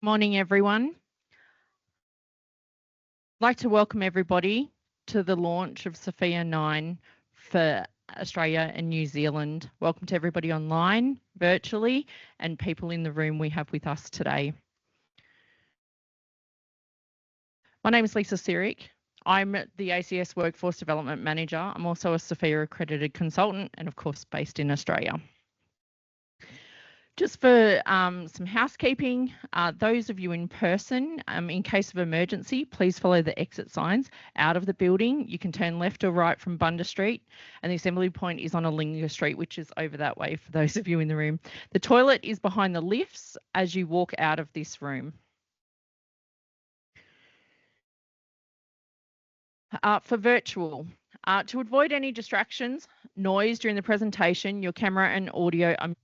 Morning, everyone. I'd like to welcome everybody to the launch of SFIA 9 for Australia and New Zealand. Welcome to everybody online, virtually, and people in the room we have with us today. My name is Lisa Sirik. I'm the ACS Workforce Development Manager. I'm also a SFIA Accredited consultant and, of course, based in Australia. Just for some housekeeping, those of you in person, in case of emergency, please follow the exit signs out of the building. You can turn left or right from Bunda Street, and the assembly point is on Alinga Street, which is over that way for those of you in the room. The toilet is behind the lifts as you walk out of this room. For virtual, to avoid any distractions, noise during the presentation, your camera and audio are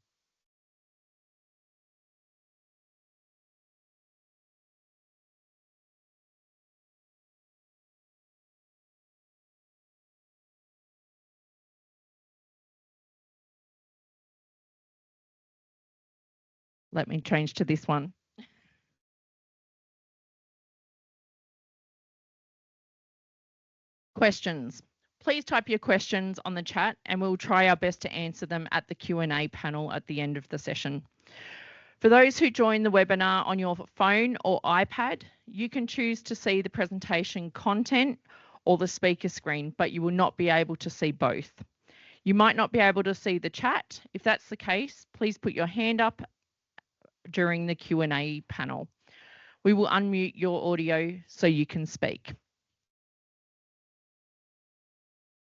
Let me change to this one. Questions. Please type your questions on the chat and we'll try our best to answer them at the Q&A panel at the end of the session. For those who join the webinar on your phone or iPad, you can choose to see the presentation content or the speaker screen, but you will not be able to see both. You might not be able to see the chat. If that's the case, please put your hand up during the Q&A panel. We will unmute your audio so you can speak.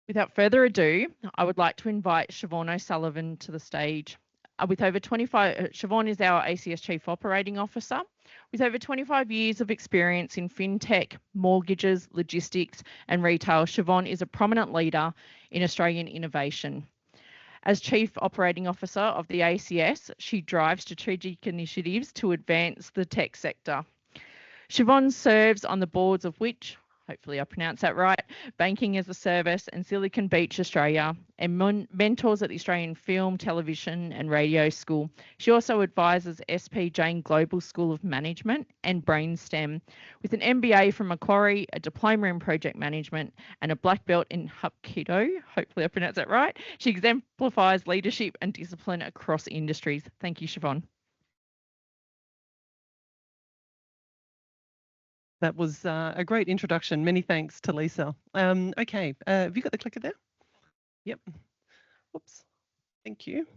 Without further ado, I would like to invite Siobhan O'Sullivan to the stage. Siobhan is our ACS Chief Operating Officer. With over 25 years of experience in fintech, mortgages, logistics and retail, Siobhan is a prominent leader in Australian innovation. As Chief Operating Officer of the ACS, she drives strategic initiatives to advance the tech sector. Siobhan serves on the boards of which, hopefully I pronounced that right, Banking as a Service and Silicon Beach Australia, and mentors at the Australian Film, Television and Radio School. She also advises SP Jane Global School of Management and Brainstem. With an MBA from Macquarie, a diploma in project management and a black belt in Hapkido, hopefully I pronounced that right, she exemplifies leadership and discipline across industries. Thank you, Siobhan. That was a great introduction. Many thanks to Lisa. Okay, have you got the clicker there? Yep. Oops. Thank you.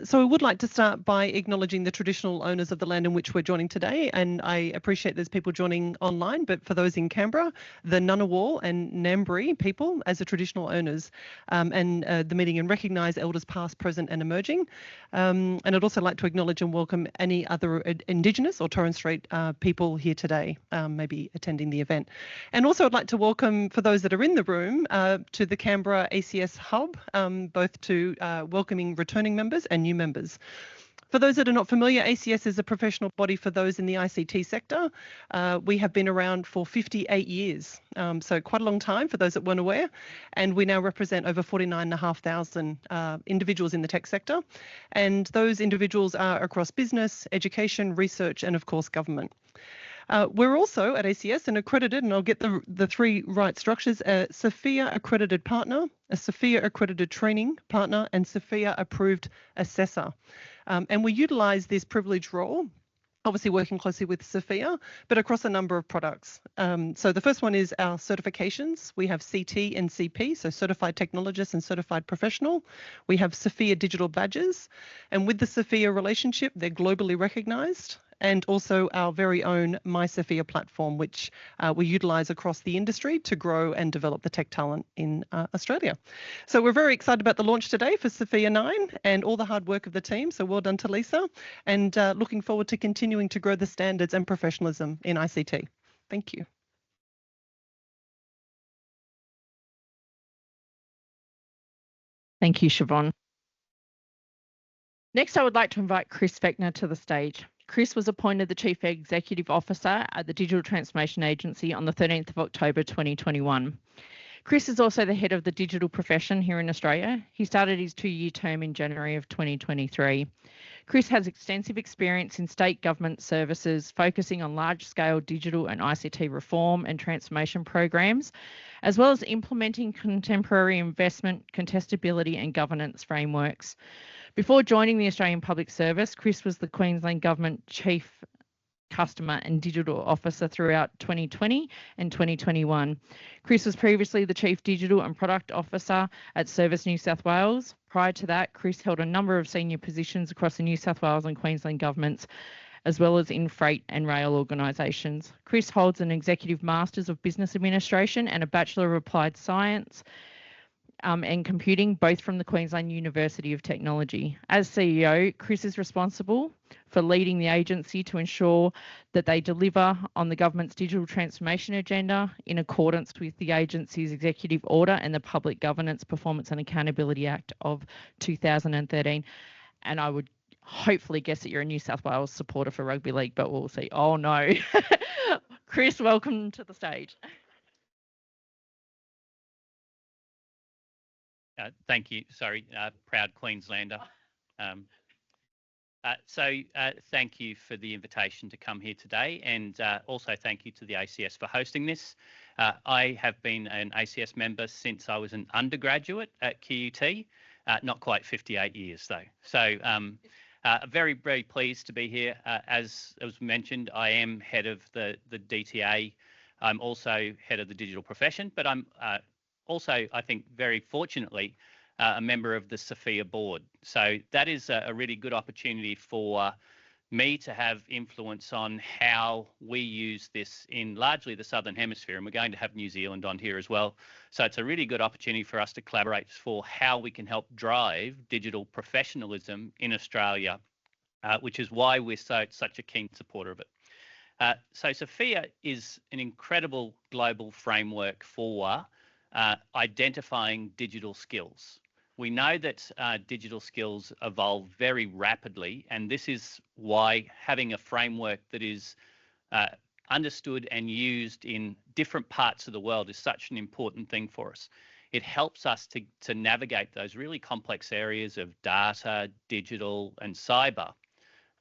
So I would like to start by acknowledging the traditional owners of the land in which we're joining today, and I appreciate there's people joining online, but for those in Canberra, the Ngunnawal and Ngambri people as the traditional owners, and the meeting and recognise elders past, present and emerging. And I'd also like to acknowledge and welcome any other Indigenous or Torres Strait people here today, maybe attending the event. And also I'd like to welcome, for those that are in the room, to the Canberra ACS Hub, both to welcoming returning members and new members. For those that are not familiar, ACS is a professional body for those in the ICT sector. We have been around for 58 years, so quite a long time for those that weren't aware, and we now represent over 49,500 individuals in the tech sector, and those individuals are across business, education, research, and of course government. We're also at ACS an accredited, and I'll get the three right structures, a SFIA accredited partner, a SFIA accredited training partner, and SFIA approved assessor. And we utilise this privileged role, obviously working closely with SFIA, but across a number of products. So the first one is our certifications. We have CT and CP, so Certified Technologist and Certified Professional. We have SFIA digital badges, and with the SFIA relationship, they're globally recognised. And also our very own MySFIA platform, which we utilise across the industry to grow and develop the tech talent in Australia. So we're very excited about the launch today for SFIA 9 and all the hard work of the team. So well done to Lisa, and looking forward to continuing to grow the standards and professionalism in ICT. Thank you. Thank you, Siobhan. Next, I would like to invite Chris Fechner to the stage. Chris was appointed the Chief Executive Officer at the Digital Transformation Agency on the 13th of October 2021. Chris is also the head of the digital profession here in Australia. He started his 2-year term in January of 2023. Chris has extensive experience in state government services, focusing on large-scale digital and ICT reform and transformation programs, as well as implementing contemporary investment, contestability and governance frameworks. Before joining the Australian Public Service, Chris was the Queensland Government Chief Customer and Digital Officer throughout 2020 and 2021. Chris was previously the Chief Digital and Product Officer at Service New South Wales. Prior to that, Chris held a number of senior positions across the New South Wales and Queensland governments, as well as in freight and rail organisations. Chris holds an Executive Masters of Business Administration and a Bachelor of Applied Science and Computing, both from the Queensland University of Technology. As CEO, Chris is responsible for leading the agency to ensure that they deliver on the government's digital transformation agenda in accordance with the agency's executive order and the Public Governance, Performance and Accountability Act of 2013. And I would hopefully guess that you're a New South Wales supporter for rugby league, but we'll see. Oh no. Chris, welcome to the stage. Thank you. Sorry, proud Queenslander. Thank you for the invitation to come here today, and also thank you to the ACS for hosting this. I have been an ACS member since I was an undergraduate at QUT, not quite 58 years though. So very, very pleased to be here. As was mentioned, I am head of the DTA. I'm also head of the digital profession, but I'm also, I think, very fortunately, a member of the SFIA board. So that is a really good opportunity for me to have influence on how we use this in largely the Southern Hemisphere, and we're going to have New Zealand on here as well. So it's a really good opportunity for us to collaborate for how we can help drive digital professionalism in Australia, which is why we're such a keen supporter of it. So SFIA is an incredible global framework for identifying digital skills. We know that digital skills evolve very rapidly, and this is why having a framework that is understood and used in different parts of the world is such an important thing for us. It helps us to navigate those really complex areas of data, digital, and cyber,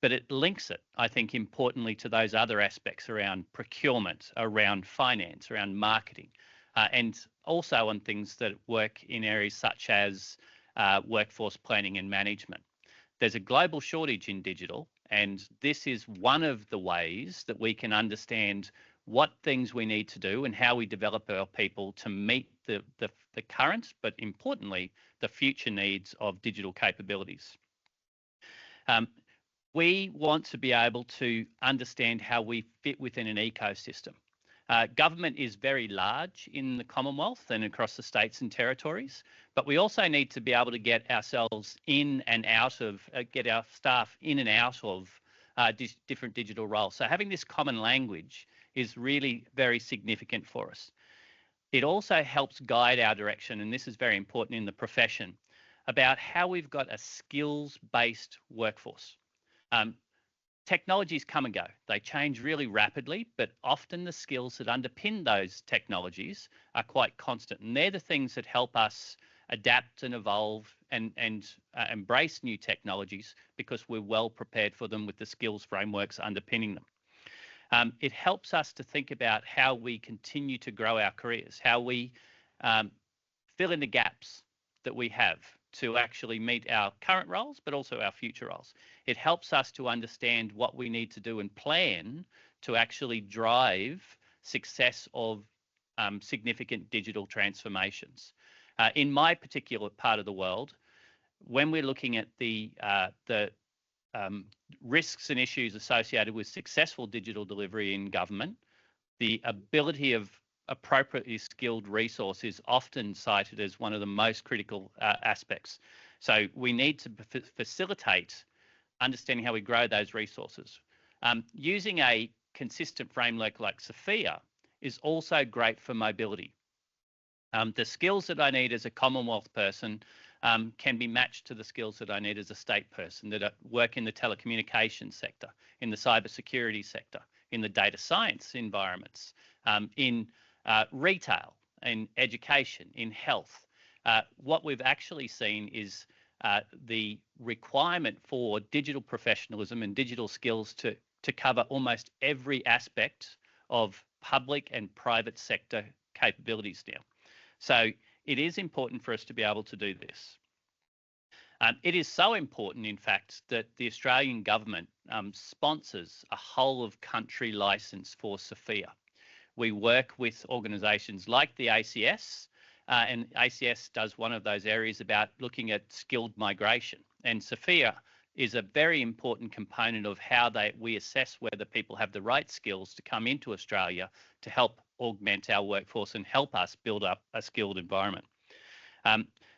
but it links it, I think, importantly to those other aspects around procurement, around finance, around marketing, and also on things that work in areas such as workforce planning and management. There's a global shortage in digital, and this is one of the ways that we can understand what things we need to do and how we develop our people to meet the current, but importantly, the future needs of digital capabilities. We want to be able to understand how we fit within an ecosystem. Government is very large in the Commonwealth and across the states and territories, but we also need to be able to get ourselves in and out of, get our staff in and out of different digital roles. So having this common language is really very significant for us. It also helps guide our direction, and this is very important in the profession, about how we've got a skills-based workforce. Technologies come and go. They change really rapidly, but often the skills that underpin those technologies are quite constant. And they're the things that help us adapt and evolve and embrace new technologies because we're well prepared for them with the skills frameworks underpinning them. It helps us to think about how we continue to grow our careers, how we fill in the gaps that we have to actually meet our current roles, but also our future roles. It helps us to understand what we need to do and plan to actually drive success of significant digital transformations. In my particular part of the world, when we're looking at the risks and issues associated with successful digital delivery in government, the ability of appropriately skilled resource is often cited as one of the most critical aspects. So we need to facilitate understanding how we grow those resources. Using a consistent framework like SFIA is also great for mobility. The skills that I need as a Commonwealth person can be matched to the skills that I need as a state person that work in the telecommunications sector, in the cybersecurity sector, in the data science environments, in retail, in education, in health. What we've actually seen is the requirement for digital professionalism and digital skills to cover almost every aspect of public and private sector capabilities now. So it is important for us to be able to do this. It is so important, in fact, that the Australian government sponsors a whole of country licence for SFIA. We work with organisations like the ACS, and ACS does one of those areas about looking at skilled migration. And SFIA is a very important component of how we assess whether people have the right skills to come into Australia to help augment our workforce and help us build up a skilled environment.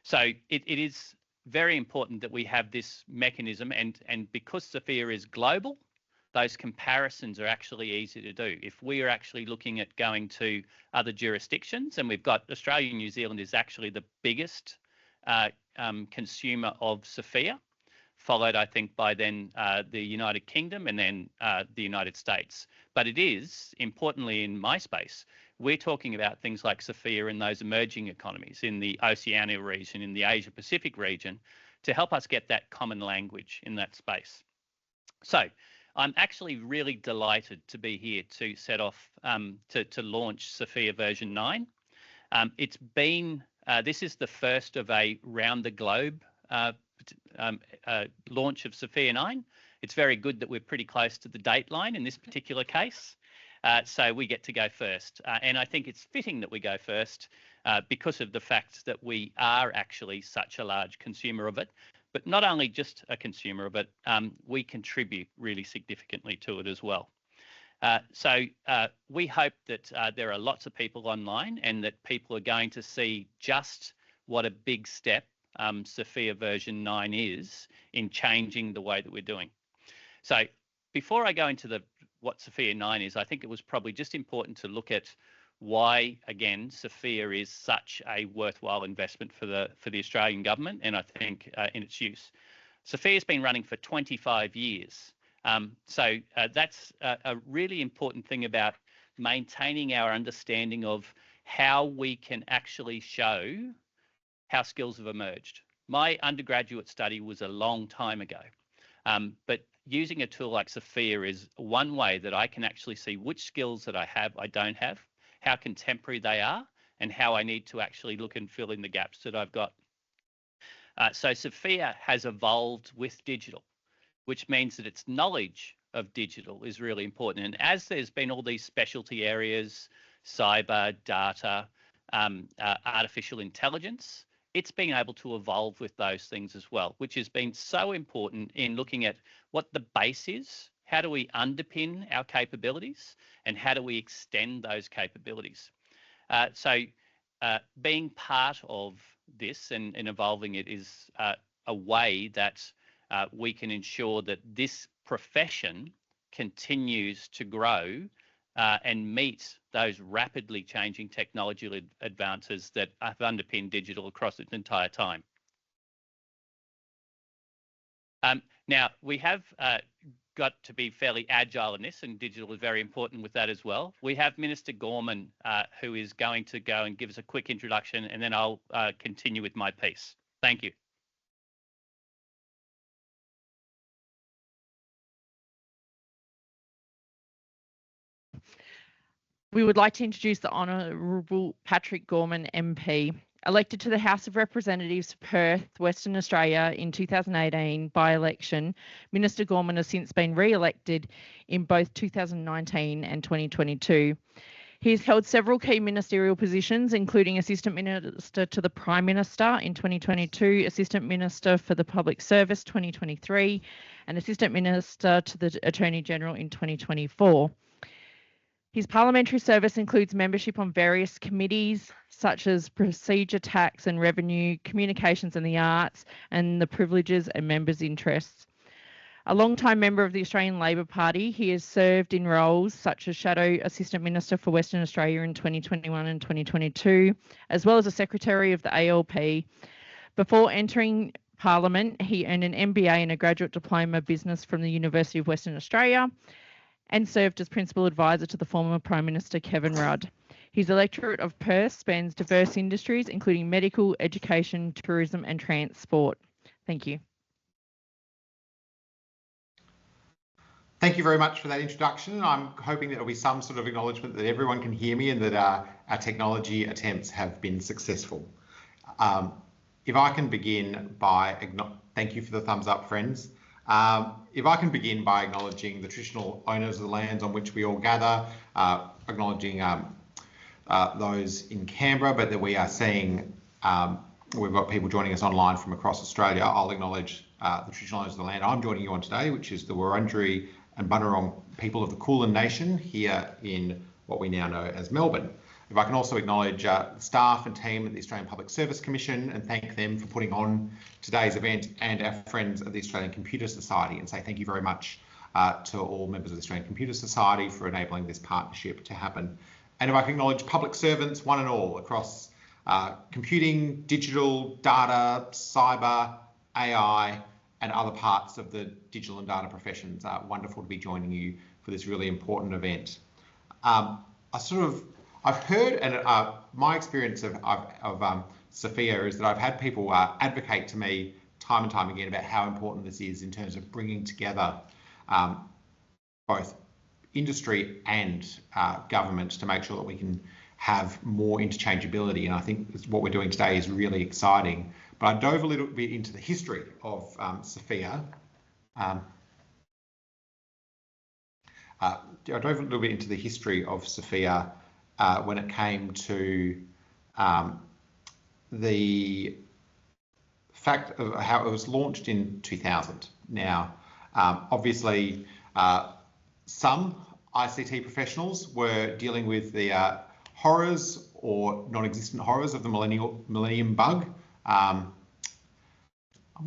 So it is very important that we have this mechanism, and because SFIA is global, those comparisons are actually easy to do. If we are actually looking at going to other jurisdictions, and we've got Australia and New Zealand is actually the biggest consumer of SFIA, followed, I think, by then the United Kingdom and then the United States. But it is, importantly in my space, we're talking about things like SFIA in those emerging economies, in the Oceania region, in the Asia Pacific region, to help us get that common language in that space. So I'm actually really delighted to be here to set off to launch SFIA version 9. It's been, this is the first of a round the globe launch of SFIA 9. It's very good that we're pretty close to the date line in this particular case. So we get to go first. And I think it's fitting that we go first because of the fact that we are actually such a large consumer of it. But not only just a consumer of it, we contribute really significantly to it as well. So we hope that there are lots of people online and that people are going to see just what a big step SFIA version 9 is in changing the way that we're doing. So before I go into what SFIA 9 is, I think it was probably just important to look at why, again, SFIA is such a worthwhile investment for the Australian government, and I think in its use. SFIA has been running for 25 years. So that's a really important thing about maintaining our understanding of how we can actually show how skills have emerged. My undergraduate study was a long time ago, but using a tool like SFIA is one way that I can actually see which skills that I have, I don't have, how contemporary they are, and how I need to actually look and fill in the gaps that I've got. So SFIA has evolved with digital, which means that its knowledge of digital is really important. And as there's been all these specialty areas, cyber, data, artificial intelligence, it's been able to evolve with those things as well, which has been so important in looking at what the base is, how do we underpin our capabilities, and how do we extend those capabilities. So being part of this and evolving it is a way that we can ensure that this profession continues to grow and meet those rapidly changing technological advances that have underpinned digital across its entire time. Now, we have got to be fairly agile in this, and digital is very important with that as well. We have Minister Gorman, who is going to go and give us a quick introduction, and then I'll continue with my piece. Thank you. We would like to introduce the Honourable Patrick Gorman MP. Elected to the House of Representatives, Perth, Western Australia in 2018 by-election, Minister Gorman has since been re-elected in both 2019 and 2022. He has held several key ministerial positions, including Assistant Minister to the Prime Minister in 2022, Assistant Minister for the Public Service 2023, and Assistant Minister to the Attorney General in 2024. His parliamentary service includes membership on various committees such as Procedure, Tax and Revenue, Communications and the Arts, and the Privileges and Members' Interests. A long-time member of the Australian Labor Party, he has served in roles such as Shadow Assistant Minister for Western Australia in 2021 and 2022, as well as a Secretary of the ALP. Before entering Parliament, he earned an MBA and a Graduate Diploma Business from the University of Western Australia, and served as Principal Advisor to the former Prime Minister Kevin Rudd. His electorate of Perth spans diverse industries, including medical, education, tourism and transport. Thank you. Thank you very much for that introduction. I'm hoping that there will be some sort of acknowledgement that everyone can hear me and that our technology attempts have been successful. If I can begin by, thank you for the thumbs up, friends. If I can begin by acknowledging the traditional owners of the lands on which we all gather, acknowledging those in Canberra, but that we are seeing, we've got people joining us online from across Australia. I'll acknowledge the traditional owners of the land I'm joining you on today, which is the Wurundjeri and Bunurong people of the Kulin Nation here in what we now know as Melbourne. If I can also acknowledge staff and team at the Australian Public Service Commission and thank them for putting on today's event, and our friends at the Australian Computer Society, and say thank you very much to all members of the Australian Computer Society for enabling this partnership to happen. And if I can acknowledge public servants, one and all, across computing, digital, data, cyber, AI, and other parts of the digital and data professions. Wonderful to be joining you for this really important event. I've heard, and my experience of SFIA is that I've had people advocate to me time and time again about how important this is in terms of bringing together both industry and government to make sure that we can have more interchangeability. And I think what we're doing today is really exciting. But I dove a little bit into the history of SFIA. I dove a little bit into the history of SFIA when it came to the fact of how it was launched in 2000. Now, obviously, some ICT professionals were dealing with the horrors or non-existent horrors of the millennium bug. I'm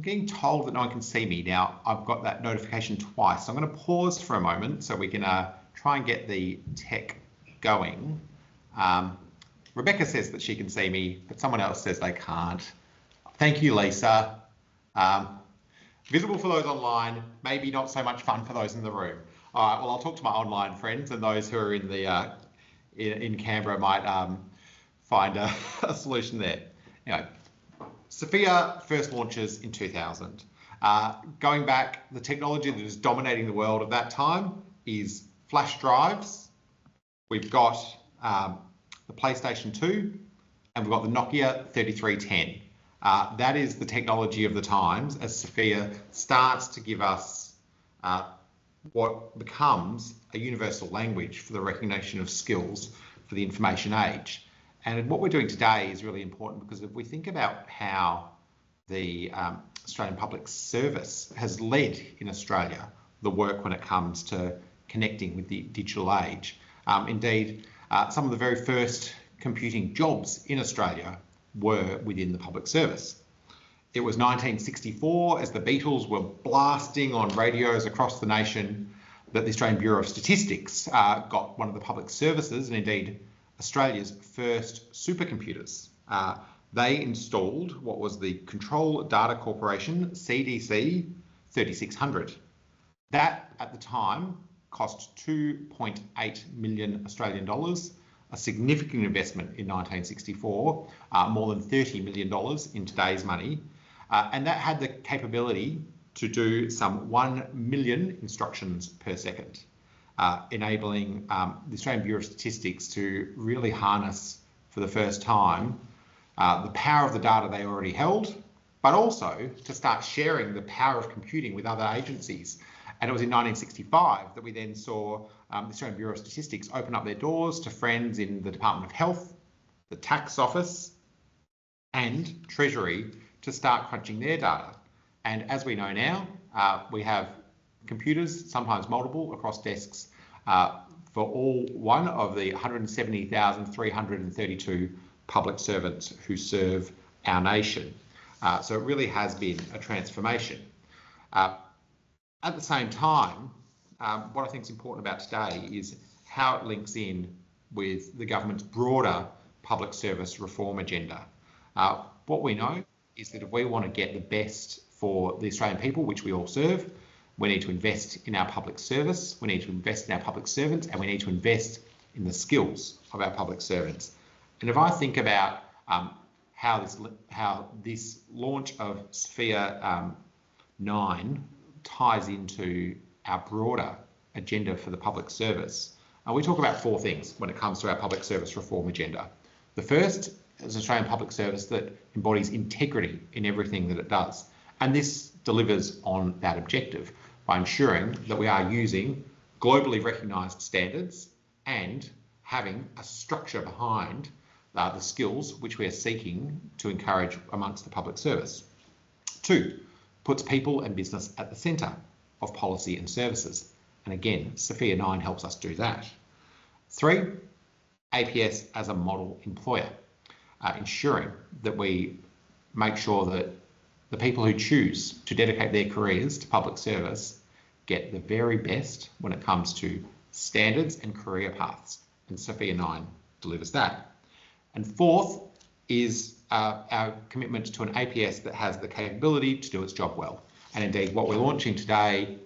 getting told that no one can see me. Now, I've got that notification twice. So I'm going to pause for a moment so we can try and get the tech going. Rebecca says that she can see me, but someone else says they can't. Thank you, Lisa. Visible for those online, maybe not so much fun for those in the room. All right, well, I'll talk to my online friends, and those who are in the in Canberra might find a solution there. Anyway, SFIA first launches in 2000. Going back, the technology that is dominating the world at that time is flash drives. We've got the PlayStation 2, and we've got the Nokia 3310. That is the technology of the times as SFIA starts to give us what becomes a universal language for the recognition of skills for the information age. And what we're doing today is really important because if we think about how the Australian Public Service has led in Australia the work when it comes to connecting with the digital age. Indeed, some of the very first computing jobs in Australia were within the public service. It was 1964, as the Beatles were blasting on radios across the nation, that the Australian Bureau of Statistics got one of the public services, and indeed Australia's first supercomputers. They installed what was the Control Data Corporation CDC 3600. That, at the time, cost 2.8 million Australian dollars, a significant investment in 1964, more than $30 million in today's money. And that had the capability to do some 1 million instructions per second, enabling the Australian Bureau of Statistics to really harness for the first time the power of the data they already held, but also to start sharing the power of computing with other agencies. And it was in 1965 that we then saw the Australian Bureau of Statistics open up their doors to friends in the Department of Health, the Tax Office, and Treasury to start crunching their data. And as we know now, we have computers, sometimes multiple, across desks for all one of the 170,332 public servants who serve our nation. So it really has been a transformation. At the same time, what I think is important about today is how it links in with the government's broader public service reform agenda. What we know is that if we want to get the best for the Australian people, which we all serve, we need to invest in our public service, we need to invest in our public servants, and we need to invest in the skills of our public servants. And if I think about how this launch of SFIA 9 ties into our broader agenda for the public service, we talk about 4 things when it comes to our public service reform agenda. The first is Australian public service that embodies integrity in everything that it does. And this delivers on that objective by ensuring that we are using globally recognised standards and having a structure behind the skills which we are seeking to encourage amongst the public service. 2, puts people and business at the centre of policy and services. And again, SFIA 9 helps us do that. 3, APS as a model employer, ensuring that we make sure that the people who choose to dedicate their careers to public service get the very best when it comes to standards and career paths. And SFIA 9 delivers that. And 4th is our commitment to an APS that has the capability to do its job well. And indeed, what we're launching today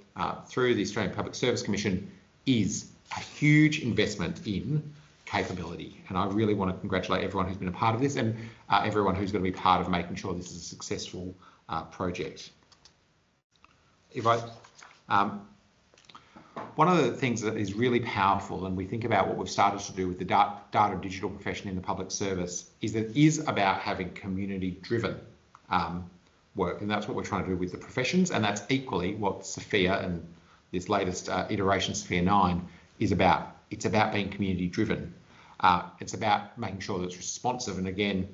through the Australian Public Service Commission is a huge investment in capability. And I really want to congratulate everyone who's been a part of this and everyone who's going to be part of making sure this is a successful project. One of the things that is really powerful, and we think about what we've started to do with the data digital profession in the public service, is that it is about having community-driven work, and that's what we're trying to do with the professions, and that's equally what SFIA and this latest iteration, SFIA 9, is about. It's about being community-driven. It's about making sure that it's responsive, and again,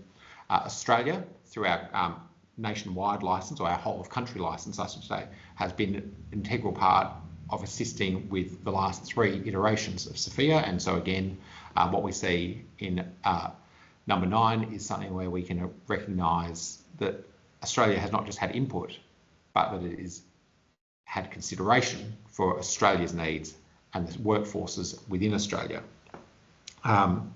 Australia, through our nationwide licence, or our whole of country licence, I should say, has been an integral part of assisting with the last 3 iterations of SFIA. And so again, what we see in number 9 is something where we can recognise that Australia has not just had input, but that it has had consideration for Australia's needs and the workforces within Australia. And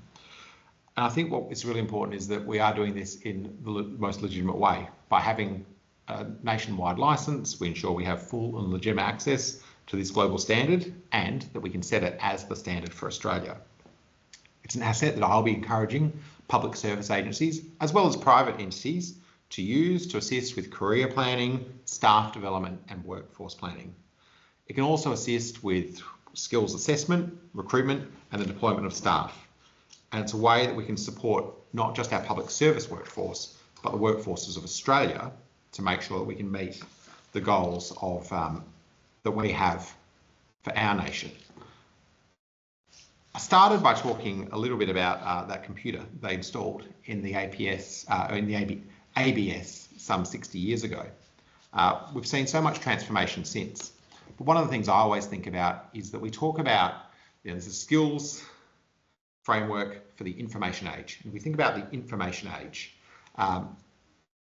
I think what is really important is that we are doing this in the most legitimate way. By having a nationwide licence, we ensure we have full and legitimate access to this global standard and that we can set it as the standard for Australia. It's an asset that I'll be encouraging public service agencies as well as private entities to use to assist with career planning, staff development and workforce planning. It can also assist with skills assessment, recruitment and the deployment of staff. And it's a way that we can support not just our public service workforce, but the workforces of Australia to make sure that we can meet the goals of that we have for our nation. I started by talking a little bit about that computer they installed in the ABS some 60 years ago. We've seen so much transformation since. But one of the things I always think about is that we talk about, there's a skills framework for the information age. And if we think about the information age,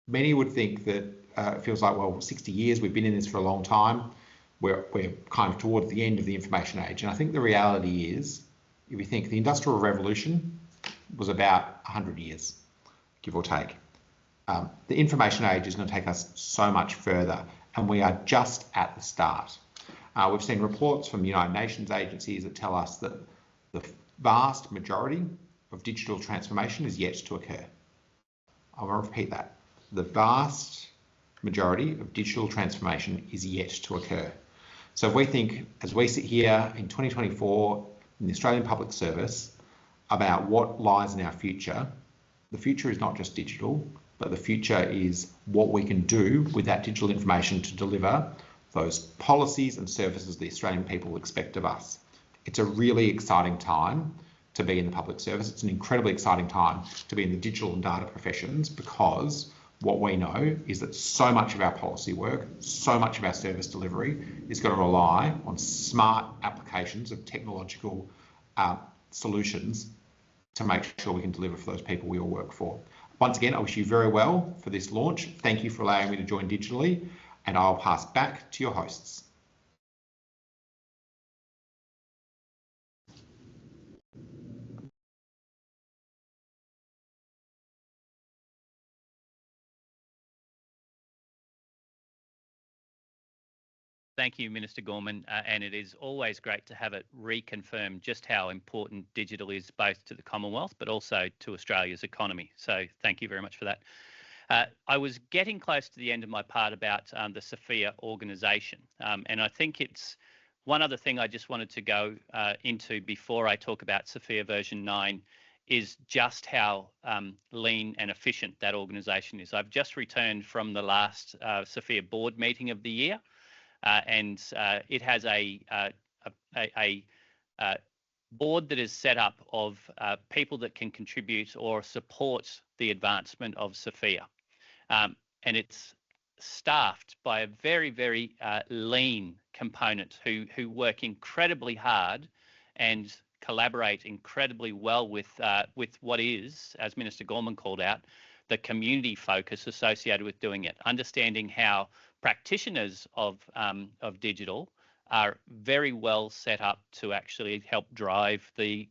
many would think that it feels like, well, 60 years, we've been in this for a long time. We're kind of towards the end of the information age. And I think the reality is, if you think the Industrial Revolution was about 100 years, give or take. The information age is going to take us so much further, and we are just at the start. We've seen reports from United Nations agencies that tell us that the vast majority of digital transformation is yet to occur. I want to repeat that. The vast majority of digital transformation is yet to occur. So if we think, as we sit here in 2024 in the Australian Public Service, about what lies in our future, the future is not just digital, but the future is what we can do with that digital information to deliver those policies and services the Australian people expect of us. It's a really exciting time to be in the public service. It's an incredibly exciting time to be in the digital and data professions, because what we know is that so much of our policy work, so much of our service delivery is going to rely on smart applications of technological solutions to make sure we can deliver for those people we all work for. Once again, I wish you very well for this launch. Thank you for allowing me to join digitally, and I'll pass back to your hosts. Thank you, Minister Gorman, and it is always great to have it reconfirmed just how important digital is both to the Commonwealth but also to Australia's economy. So thank you very much for that. I was getting close to the end of my part about the SFIA organisation, and I think it's one other thing I just wanted to go into before I talk about SFIA version 9 is just how lean and efficient that organisation is. I've just returned from the last SFIA board meeting of the year, and it has a board that is set up of people that can contribute or support the advancement of SFIA. And it's staffed by a very, very lean component who work incredibly hard and collaborate incredibly well with what is, as Minister Gorman called out, the community focus associated with doing it, understanding how practitioners of digital are very well set up to actually help drive the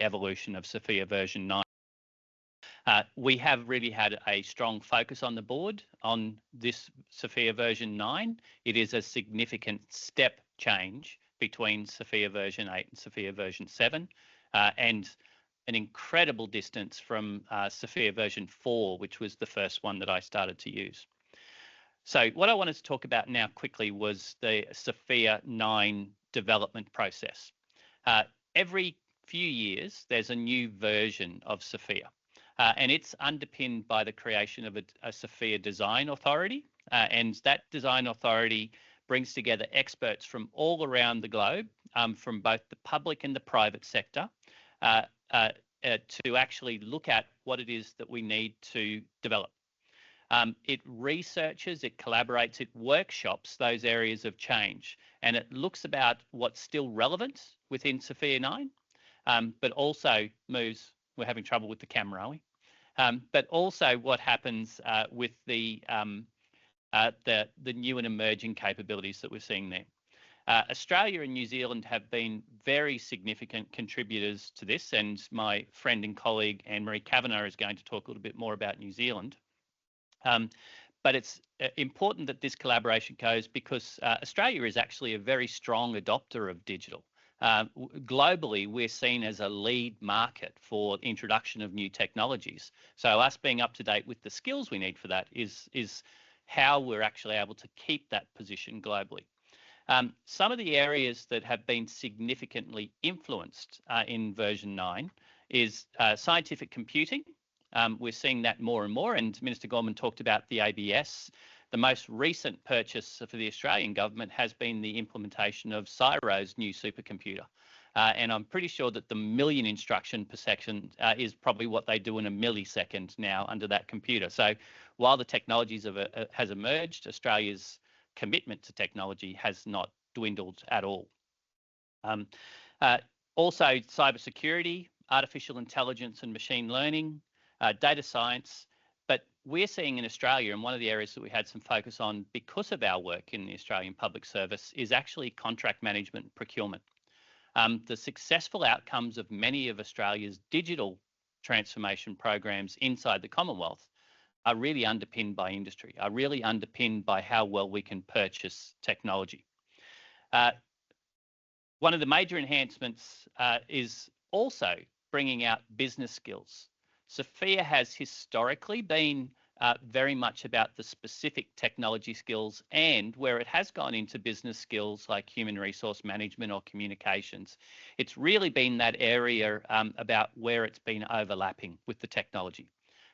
evolution of SFIA version 9. We have really had a strong focus on the board on this SFIA version 9. It is a significant step change between SFIA version 8 and SFIA version 7, and an incredible distance from SFIA version 4, which was the first one that I started to use. So what I wanted to talk about now quickly was the SFIA 9 development process. Every few years, there's a new version of SFIA, and it's underpinned by the creation of a SFIA design authority, and that design authority brings together experts from all around the globe, from both the public and the private sector, to actually look at what it is that we need to develop. It researches, it collaborates, it workshops those areas of change, and it looks about what's still relevant within SFIA 9, but also moves, we're having trouble with the camera, are we? But also what happens with the new and emerging capabilities that we're seeing there. Australia and New Zealand have been very significant contributors to this, and my friend and colleague Anne-Marie Cavanagh is going to talk a little bit more about New Zealand. But it's important that this collaboration goes because Australia is actually a very strong adopter of digital. Globally, we're seen as a lead market for introduction of new technologies. So us being up to date with the skills we need for that is how we're actually able to keep that position globally. Some of the areas that have been significantly influenced in version 9 is scientific computing. We're seeing that more and more, and Minister Gorman talked about the ABS. The most recent purchase for the Australian government has been the implementation of CSIRO's new supercomputer. And I'm pretty sure that the million instruction per second is probably what they do in a millisecond now under that computer. So while the technologies has emerged, Australia's commitment to technology has not dwindled at all. Also, cybersecurity, artificial intelligence and machine learning, data science, but we're seeing in Australia, and one of the areas that we had some focus on because of our work in the Australian Public Service is actually contract management and procurement. The successful outcomes of many of Australia's digital transformation programs inside the Commonwealth are really underpinned by industry, are really underpinned by how well we can purchase technology. One of the major enhancements is also bringing out business skills. SFIA has historically been very much about the specific technology skills, and where it has gone into business skills like human resource management or communications, it's really been that area about where it's been overlapping with the technology.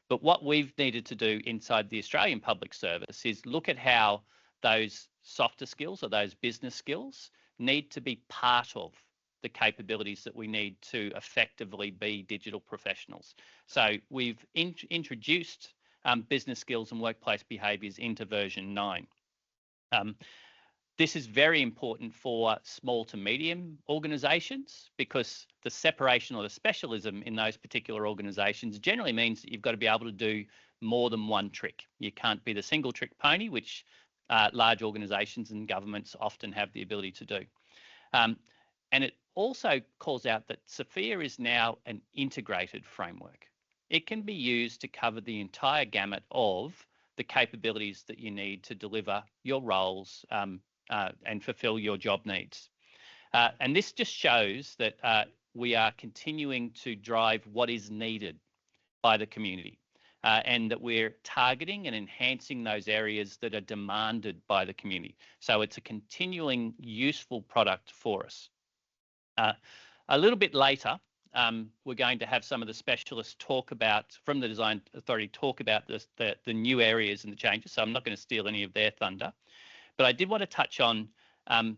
But what we've needed to do inside the Australian Public Service is look at how those softer skills or those business skills need to be part of the capabilities that we need to effectively be digital professionals. So we've introduced business skills and workplace behaviours into version 9. This is very important for small to medium organisations because the separation or the specialism in those particular organisations generally means that you've got to be able to do more than one trick. You can't be the single trick pony, which large organisations and governments often have the ability to do. And it also calls out that SFIA is now an integrated framework. It can be used to cover the entire gamut of the capabilities that you need to deliver your roles and fulfill your job needs. And this just shows that we are continuing to drive what is needed by the community, and that we're targeting and enhancing those areas that are demanded by the community. So it's a continuing useful product for us. A little bit later, we're going to have some of the specialists talk about, from the Design Authority, talk about the new areas and the changes. So I'm not going to steal any of their thunder. But I did want to touch on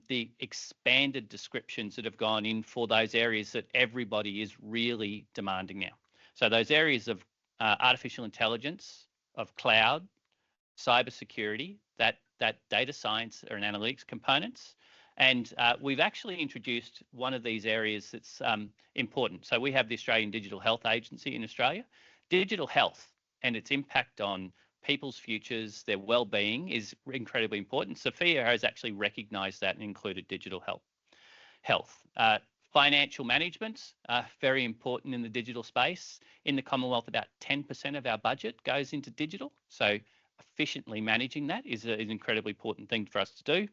the expanded descriptions that have gone in for those areas that everybody is really demanding now. So those areas of artificial intelligence, of cloud, cybersecurity, that data science and analytics components. And we've actually introduced one of these areas that's important. So we have the Australian Digital Health Agency in Australia. Digital health and its impact on people's futures, their well-being is incredibly important. SFIA has actually recognised that and included digital health. Financial management, very important in the digital space. In the Commonwealth, about 10% of our budget goes into digital. So efficiently managing that is an incredibly important thing for us to do.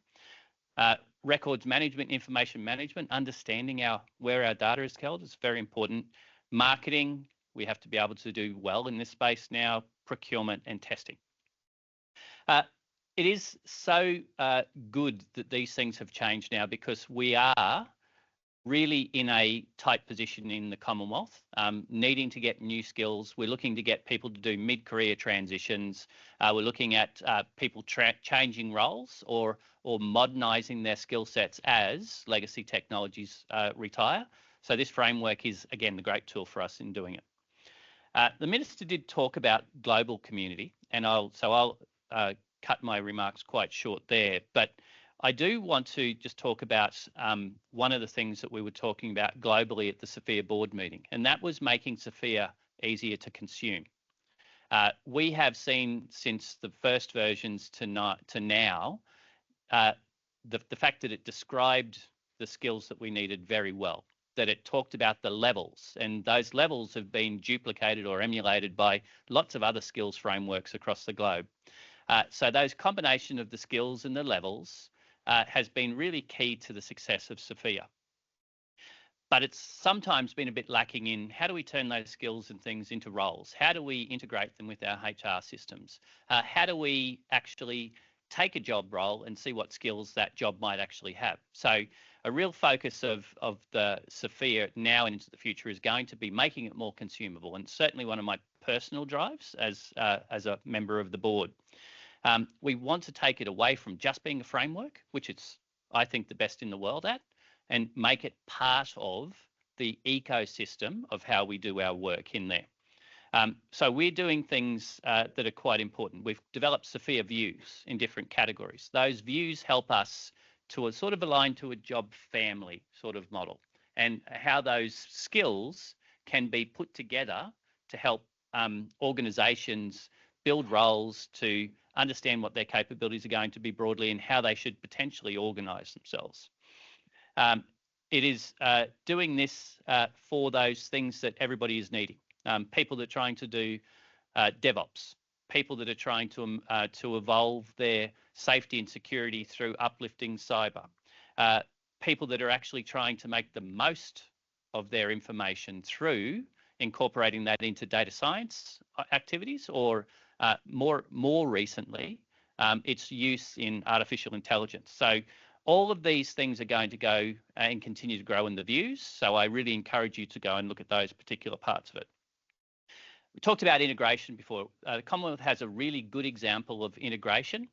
Records management, information management, understanding where our data is held is very important. Marketing, we have to be able to do well in this space now. Procurement and testing. It is so good that these things have changed now, because we are really in a tight position in the Commonwealth, needing to get new skills. We're looking to get people to do mid-career transitions. We're looking at people changing roles or modernising their skill sets as legacy technologies retire. So this framework is, again, the great tool for us in doing it. The Minister did talk about global community, and I'll cut my remarks quite short there, but I do want to just talk about one of the things that we were talking about globally at the SFIA board meeting, and that was making SFIA easier to consume. We have seen since the first versions to now the fact that it described the skills that we needed very well, that it talked about the levels, and those levels have been duplicated or emulated by lots of other skills frameworks across the globe. So those combination of the skills and the levels has been really key to the success of SFIA. But it's sometimes been a bit lacking in how do we turn those skills and things into roles? How do we integrate them with our HR systems? How do we actually take a job role and see what skills that job might actually have? So a real focus of the SFIA now and into the future is going to be making it more consumable, and certainly one of my personal drives as a member of the board. We want to take it away from just being a framework, which it's, I think, the best in the world at, and make it part of the ecosystem of how we do our work in there. So we're doing things that are quite important. We've developed SFIA views in different categories. Those views help us to sort of align to a job family sort of model, and how those skills can be put together to help organisations build roles, to understand what their capabilities are going to be broadly and how they should potentially organise themselves. It is doing this for those things that everybody is needing. People that are trying to do DevOps, people that are trying to evolve their safety and security through uplifting cyber, people that are actually trying to make the most of their information through incorporating that into data science activities, or more recently, its use in artificial intelligence. So all of these things are going to go and continue to grow in the views. So I really encourage you to go and look at those particular parts of it. We talked about integration before. The Commonwealth has a really good example of integration.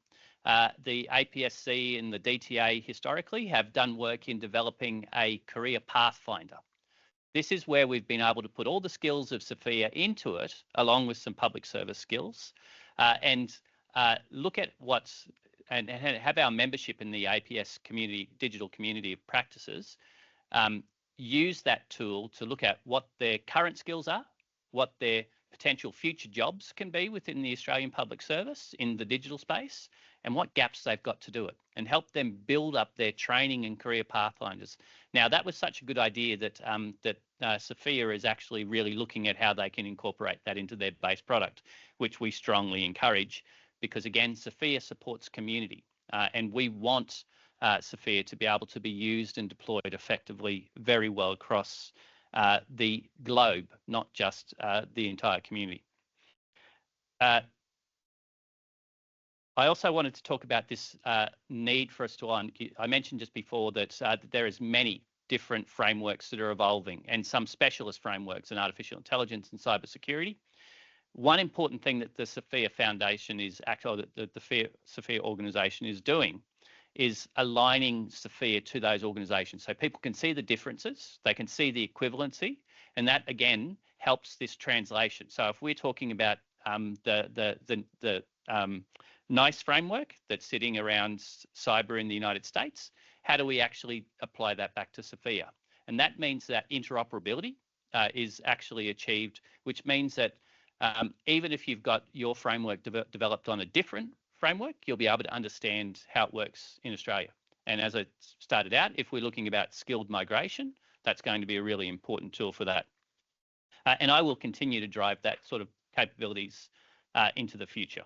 The APSC and the DTA historically have done work in developing a career pathfinder. This is where we've been able to put all the skills of SFIA into it, along with some public service skills, and look at and have our membership in the APS community, digital community of practices, use that tool to look at what their current skills are, what their potential future jobs can be within the Australian public service in the digital space, and what gaps they've got to do it, and help them build up their training and career pathfinders. Now, that was such a good idea that SFIA is actually really looking at how they can incorporate that into their base product, which we strongly encourage, because again, SFIA supports community, and we want SFIA to be able to be used and deployed effectively very well across the globe, not just the entire community. I also wanted to talk about this need for us to learn. I mentioned just before that there is many different frameworks that are evolving, and some specialist frameworks in artificial intelligence and cybersecurity. One important thing that the SFIA Foundation is actually, the SFIA organisation is doing, is aligning SFIA to those organisations, so people can see the differences, they can see the equivalency, and that again helps this translation. So if we're talking about the NICE framework that's sitting around cyber in the United States, how do we actually apply that back to SFIA? And that means that interoperability is actually achieved, which means that even if you've got your framework developed on a different framework, you'll be able to understand how it works in Australia. And as I started out, if we're looking about skilled migration, that's going to be a really important tool for that. And I will continue to drive that sort of capabilities into the future.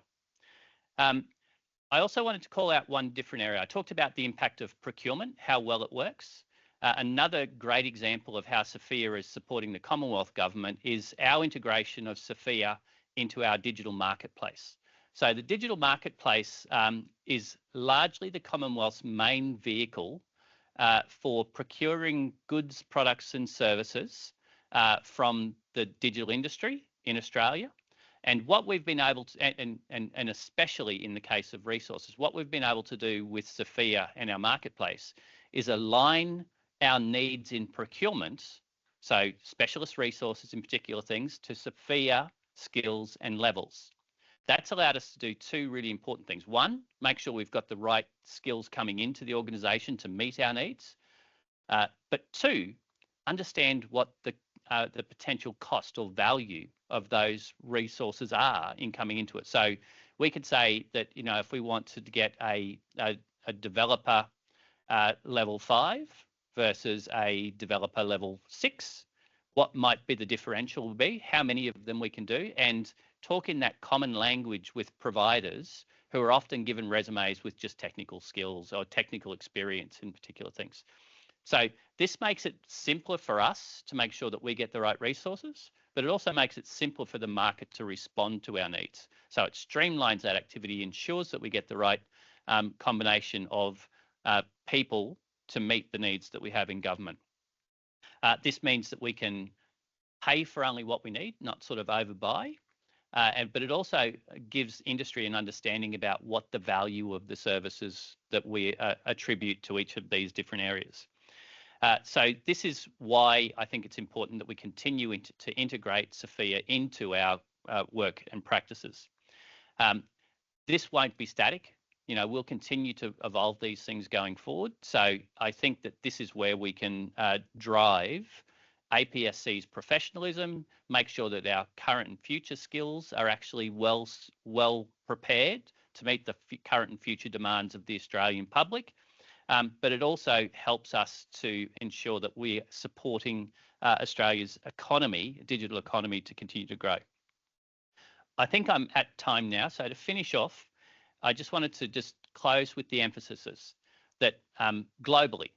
I also wanted to call out one different area. I talked about the impact of procurement, how well it works. Another great example of how SFIA is supporting the Commonwealth Government is our integration of SFIA into our digital marketplace. So the digital marketplace is largely the Commonwealth's main vehicle for procuring goods, products and services from the digital industry in Australia. And what we've been able to, and especially in the case of resources, what we've been able to do with SFIA and our marketplace is align our needs in procurement, so specialist resources in particular things, to SFIA skills and levels. That's allowed us to do two really important things. One, make sure we've got the right skills coming into the organisation to meet our needs. But two, understand what the potential cost or value of those resources are in coming into it. So we could say that, you know, if we wanted to get a developer level 5 versus a developer level 6, what might be the differential would be, how many of them we can do, and talk in that common language with providers who are often given resumes with just technical skills or technical experience in particular things. So this makes it simpler for us to make sure that we get the right resources, but it also makes it simpler for the market to respond to our needs. So it streamlines that activity, ensures that we get the right combination of people to meet the needs that we have in government. This means that we can pay for only what we need, not sort of overbuy, but it also gives industry an understanding about what the value of the services that we attribute to each of these different areas. So this is why I think it's important that we continue to integrate SFIA into our work and practices. This won't be static. You know, we'll continue to evolve these things going forward. So I think that this is where we can drive APSC's professionalism, make sure that our current and future skills are actually well prepared to meet the current and future demands of the Australian public. But it also helps us to ensure that we're supporting Australia's economy, digital economy, to continue to grow. I think I'm at time now. So to finish off, I just wanted to just close with the emphasis that globally,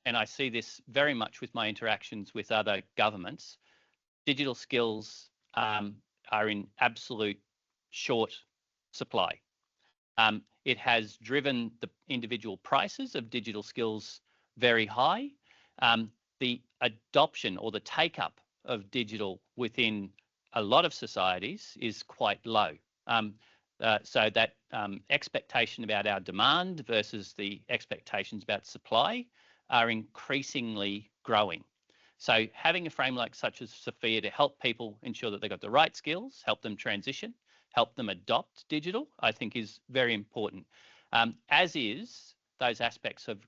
and I see this very much with my interactions with other governments, digital skills are in absolute short supply. It has driven the individual prices of digital skills very high. The adoption or the take-up of digital within a lot of societies is quite low. So that expectation about our demand versus the expectations about supply are increasingly growing. So having a framework such as SFIA to help people ensure that they've got the right skills, help them transition, help them adopt digital, I think is very important, as is those aspects of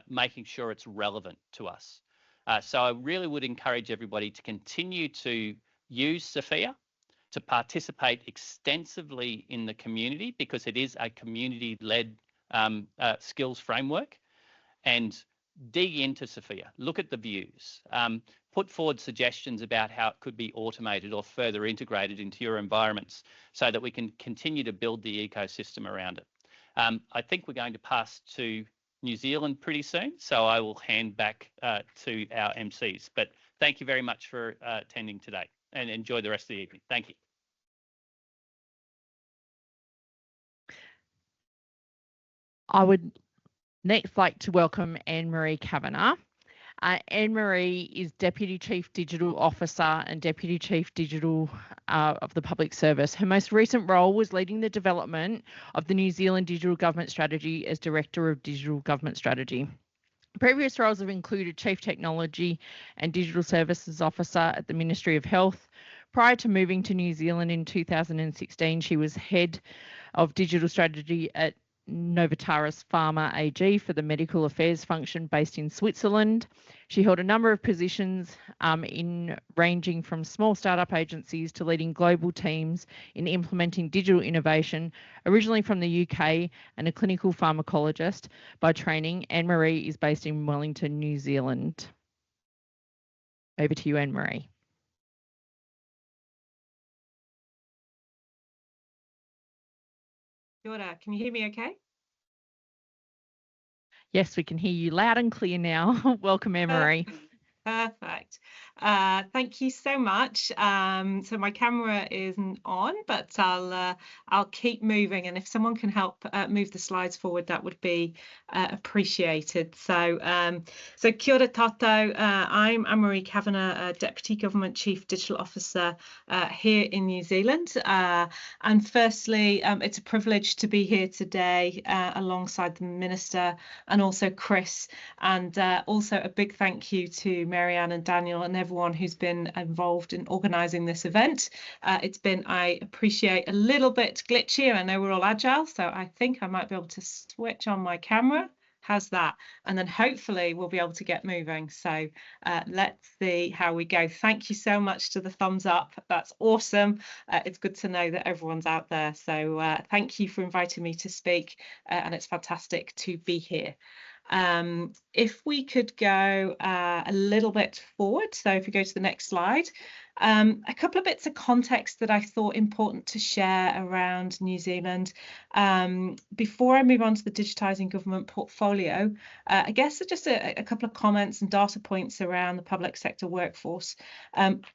making sure it's relevant to us. So I really would encourage everybody to continue to use SFIA, to participate extensively in the community, because it is a community-led skills framework, and dig into SFIA, look at the views, put forward suggestions about how it could be automated or further integrated into your environments so that we can continue to build the ecosystem around it. I think we're going to pass to New Zealand pretty soon. So I will hand back to our MCs. But thank you very much for attending today, and enjoy the rest of the evening. Thank you. I would next like to welcome Anne-Marie Cavanagh. Anne-Marie is Deputy Chief Digital Officer and Deputy Chief Digital of the Public Service. Her most recent role was leading the development of the New Zealand Digital Government Strategy as Director of Digital Government Strategy. Previous roles have included Chief Technology and Digital Services Officer at the Ministry of Health. Prior to moving to New Zealand in 2016, she was Head of Digital Strategy at Novartis Pharma AG for the medical affairs function based in Switzerland. She held a number of positions ranging from small startup agencies to leading global teams in implementing digital innovation. Originally from the UK and a clinical pharmacologist by training, Anne-Marie is based in Wellington, New Zealand. Over to you, Anne-Marie. Kia ora. Can you hear me okay? Yes, we can hear you loud and clear now. Welcome, Anne-Marie. Perfect. Thank you so much. So my camera isn't on, but I'll keep moving, and if someone can help move the slides forward, that would be appreciated. So kia ora tātou. I'm Anne-Marie Cavanagh, Deputy Government Chief Digital Officer here in New Zealand. And firstly, it's a privilege to be here today alongside the Minister and also Chris, and also a big thank you to Marianne and Daniel and everyone who's been involved in organising this event. It's been, I appreciate, a little bit glitchy. I know we're all agile, so I think I might be able to switch on my camera. How's that? And then hopefully we'll be able to get moving. So let's see how we go. Thank you so much to the thumbs up. That's awesome. It's good to know that everyone's out there. So thank you for inviting me to speak, and it's fantastic to be here. If we could go a little bit forward, so if we go to the next slide, a couple of bits of context that I thought important to share around New Zealand. Before I move on to the Digitising Government portfolio, I guess just a couple of comments and data points around the public sector workforce.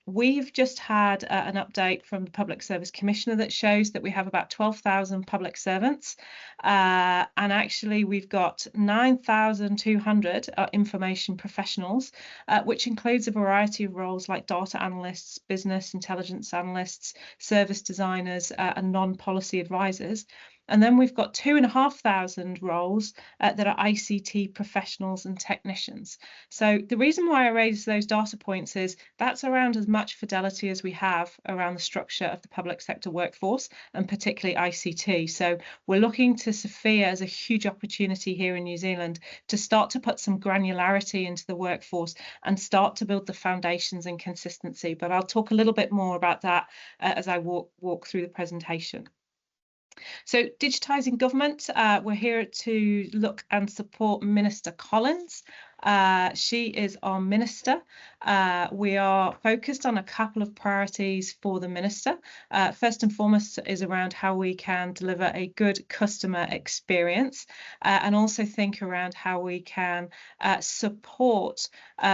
We've just had an update from the Public Service Commissioner that shows that we have about 12,000 public servants, and actually we've got 9,200 information professionals, which includes a variety of roles like data analysts, business intelligence analysts, service designers, and non-policy advisors. And then we've got 2,500 roles that are ICT professionals and technicians. So the reason why I raise those data points is that's around as much fidelity as we have around the structure of the public sector workforce, and particularly ICT. So we're looking to SFIA as a huge opportunity here in New Zealand to start to put some granularity into the workforce and start to build the foundations and consistency. But I'll talk a little bit more about that as I walk through the presentation. So digitising government, we're here to look and support Minister Collins. She is our minister. We are focused on a couple of priorities for the minister. First and foremost is around how we can deliver a good customer experience, and also think around how we can support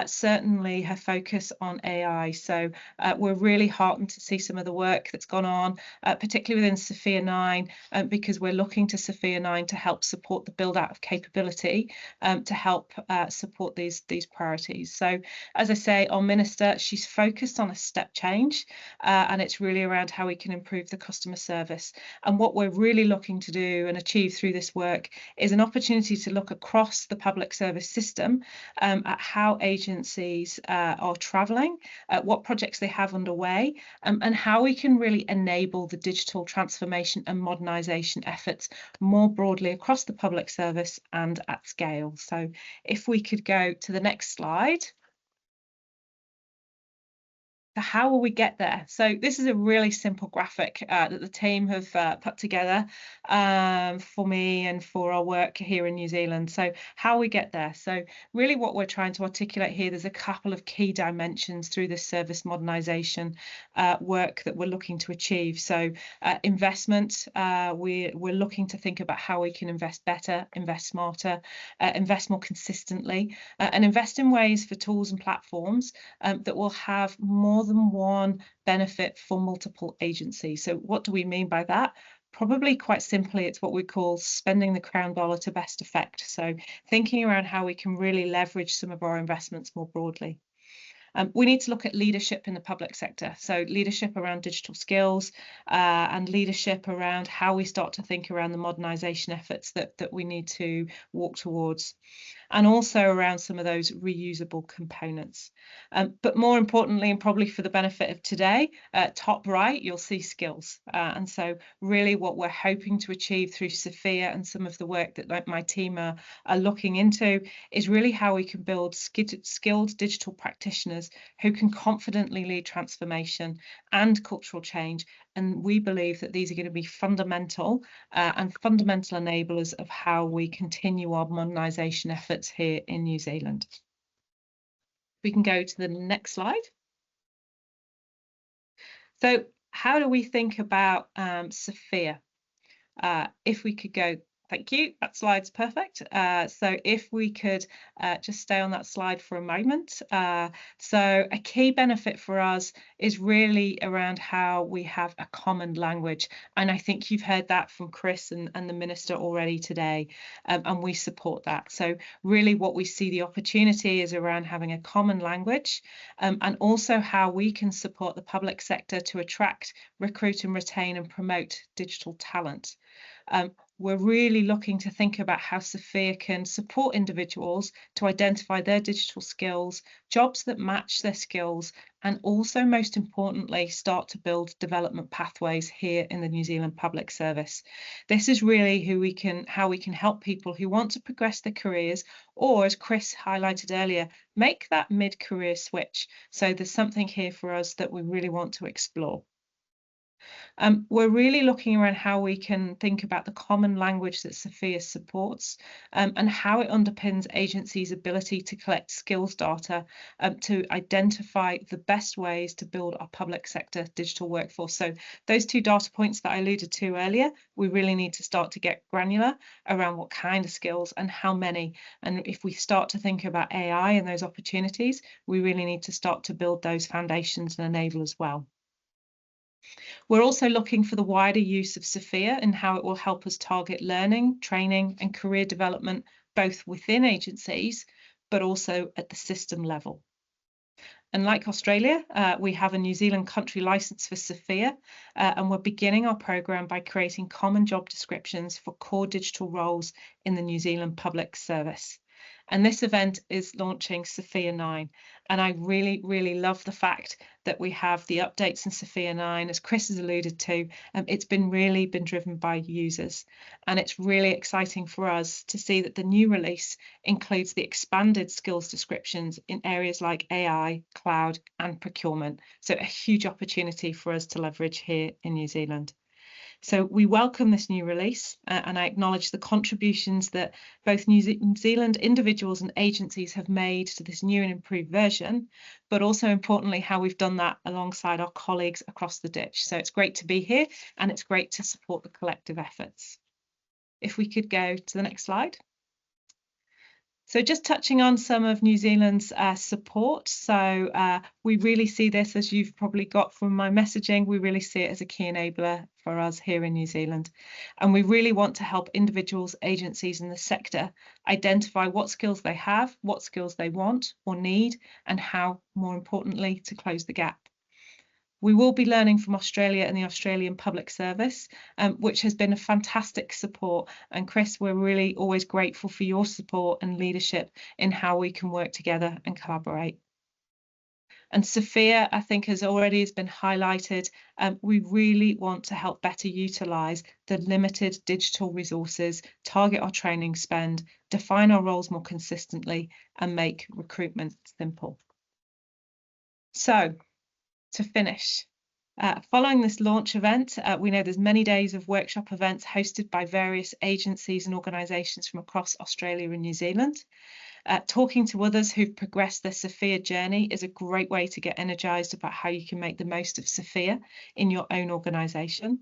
certainly her focus on AI. So we're really heartened to see some of the work that's gone on, particularly within SFIA 9, because we're looking to SFIA 9 to help support the build out of capability to help support these priorities. So as I say, our minister, she's focused on a step change, and it's really around how we can improve the customer service. And what we're really looking to do and achieve through this work is an opportunity to look across the public service system at how agencies are travelling, what projects they have underway, and how we can really enable the digital transformation and modernisation efforts more broadly across the public service and at scale. So if we could go to the next slide. So how will we get there? So this is a really simple graphic that the team have put together for me and for our work here in New Zealand. So how we get there? So really what we're trying to articulate here, there's a couple of key dimensions through this service modernisation work that we're looking to achieve. So investment, we're looking to think about how we can invest better, invest smarter, invest more consistently, and invest in ways for tools and platforms that will have more than one benefit for multiple agencies. So what do we mean by that? Probably quite simply, it's what we call spending the crown dollar to best effect. So thinking around how we can really leverage some of our investments more broadly. We need to look at leadership in the public sector. So leadership around digital skills and leadership around how we start to think around the modernisation efforts that we need to walk towards. And also around some of those reusable components. But more importantly, and probably for the benefit of today, top right, you'll see skills. And so really what we're hoping to achieve through SFIA and some of the work that my team are looking into is really how we can build skilled digital practitioners who can confidently lead transformation and cultural change. And we believe that these are going to be fundamental and fundamental enablers of how we continue our modernisation efforts here in New Zealand. We can go to the next slide. So how do we think about SFIA? If we could go, thank you, that slide's perfect. So if we could just stay on that slide for a moment. So a key benefit for us is really around how we have a common language. And I think you've heard that from Chris and the Minister already today, and we support that. So really what we see the opportunity is around having a common language and also how we can support the public sector to attract, recruit and retain and promote digital talent. We're really looking to think about how SFIA can support individuals to identify their digital skills, jobs that match their skills, and also, most importantly, start to build development pathways here in the New Zealand Public Service. This is really how we can help people who want to progress their careers, or as Chris highlighted earlier, make that mid-career switch. So there's something here for us that we really want to explore. We're really looking around how we can think about the common language that SFIA supports and how it underpins agencies' ability to collect skills data to identify the best ways to build our public sector digital workforce. So those two data points that I alluded to earlier, we really need to start to get granular around what kind of skills and how many. And if we start to think about AI and those opportunities, we really need to start to build those foundations and enable as well. We're also looking for the wider use of SFIA and how it will help us target learning, training and career development, both within agencies, but also at the system level. And like Australia, we have a New Zealand country licence for SFIA, and we're beginning our programme by creating common job descriptions for core digital roles in the New Zealand Public Service. And this event is launching SFIA 9. And I really, really love the fact that we have the updates in SFIA 9, as Chris has alluded to. It's really been driven by users. And it's really exciting for us to see that the new release includes the expanded skills descriptions in areas like AI, cloud and procurement. So a huge opportunity for us to leverage here in New Zealand. So we welcome this new release and I acknowledge the contributions that both New Zealand individuals and agencies have made to this new and improved version, but also importantly how we've done that alongside our colleagues across the ditch. So it's great to be here and it's great to support the collective efforts. If we could go to the next slide. So just touching on some of New Zealand's support. So we really see this, as you've probably got from my messaging, we really see it as a key enabler for us here in New Zealand. And we really want to help individuals, agencies in the sector identify what skills they have, what skills they want or need, and how, more importantly, to close the gap. We will be learning from Australia and the Australian Public Service, which has been a fantastic support. And Chris, we're really always grateful for your support and leadership in how we can work together and collaborate. And SFIA, I think, has been highlighted. We really want to help better utilise the limited digital resources, target our training spend, define our roles more consistently, and make recruitment simple. So, to finish. Following this launch event, we know there's many days of workshop events hosted by various agencies and organisations from across Australia and New Zealand. Talking to others who've progressed their SFIA journey is a great way to get energised about how you can make the most of SFIA in your own organisation.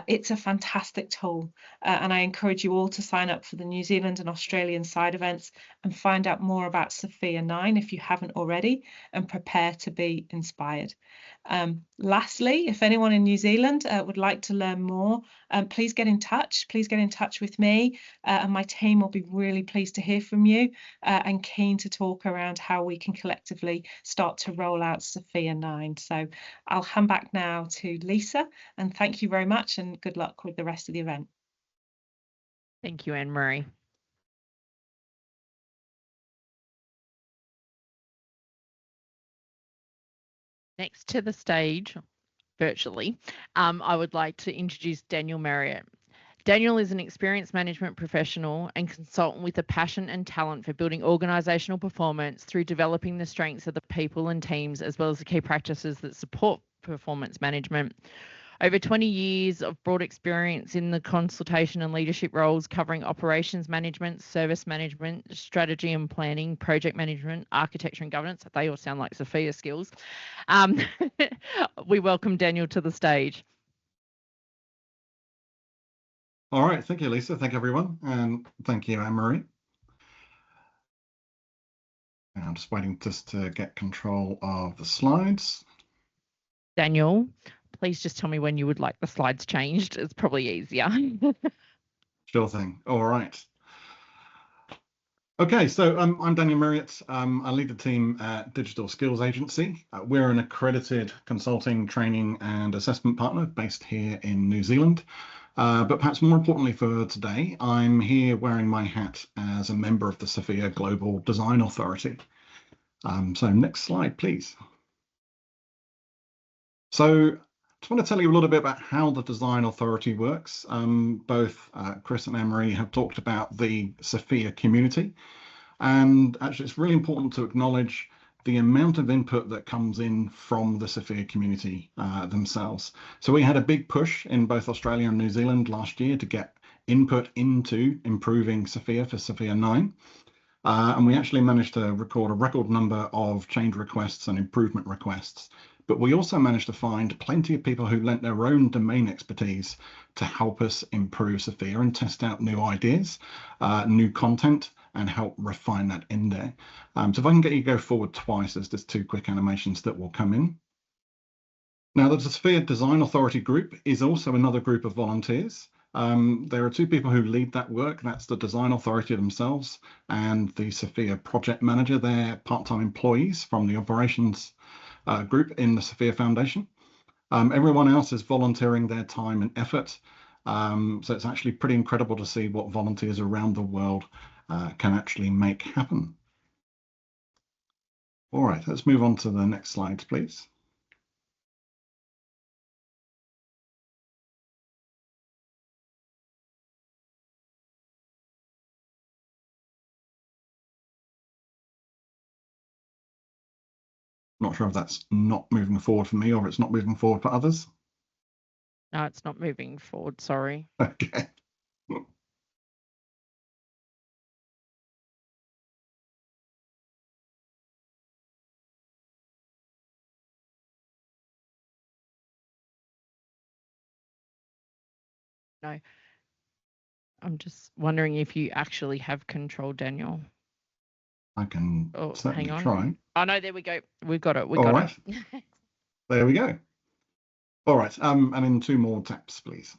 It's a fantastic tool, and I encourage you all to sign up for the New Zealand and Australian side events and find out more about SFIA 9 if you haven't already, and prepare to be inspired. Lastly, if anyone in New Zealand would like to learn more, please get in touch. Please get in touch with me, and my team will be really pleased to hear from you and keen to talk around how we can collectively start to roll out SFIA 9. So I'll hand back now to Lisa, and thank you very much and good luck with the rest of the event. Thank you, Anne-Marie. Next to the stage, virtually, I would like to introduce Daniel Merriott. Daniel is an experienced management professional and consultant with a passion and talent for building organisational performance through developing the strengths of the people and teams, as well as the key practices that support performance management. Over 20 years of broad experience in the consultation and leadership roles covering operations management, service management, strategy and planning, project management, architecture and governance. They all sound like SFIA skills. We welcome Daniel to the stage. All right, thank you, Lisa. Thank you, everyone. And thank you, Anne-Marie. I'm just waiting to get control of the slides. Daniel, please just tell me when you would like the slides changed. It's probably easier. Sure thing. All right. Okay, so I'm Daniel Merriott. I lead the team at Digital Skills Agency. We're an accredited consulting, training and assessment partner based here in New Zealand. But perhaps more importantly for today, I'm here wearing my hat as a member of the SFIA Global Design Authority. So next slide, please. So I just want to tell you a little bit about how the Design Authority works. Both Chris and Anne-Marie have talked about the SFIA community. And actually, it's really important to acknowledge the amount of input that comes in from the SFIA community themselves. So we had a big push in both Australia and New Zealand last year to get input into improving SFIA for SFIA 9. And we actually managed to record a record number of change requests and improvement requests. But we also managed to find plenty of people who lent their own domain expertise to help us improve SFIA and test out new ideas, new content, and help refine that in there. So if I can get you to go forward twice, there's just 2 quick animations that will come in. Now, the SFIA Design Authority group is also another group of volunteers. There are 2 people who lead that work. That's the Design Authority themselves and the SFIA project manager. They're part-time employees from the operations group in the SFIA Foundation. Everyone else is volunteering their time and effort. So it's actually pretty incredible to see what volunteers around the world can actually make happen. All right, let's move on to the next slides, please. Not sure if that's not moving forward for me or it's not moving forward for others. No, it's not moving forward, sorry. Okay. No. I'm just wondering if you actually have control, Daniel. I can certainly hang on. try. Oh, no, there we go. We've got it. All right. There we go. All right. And in 2 more taps, please.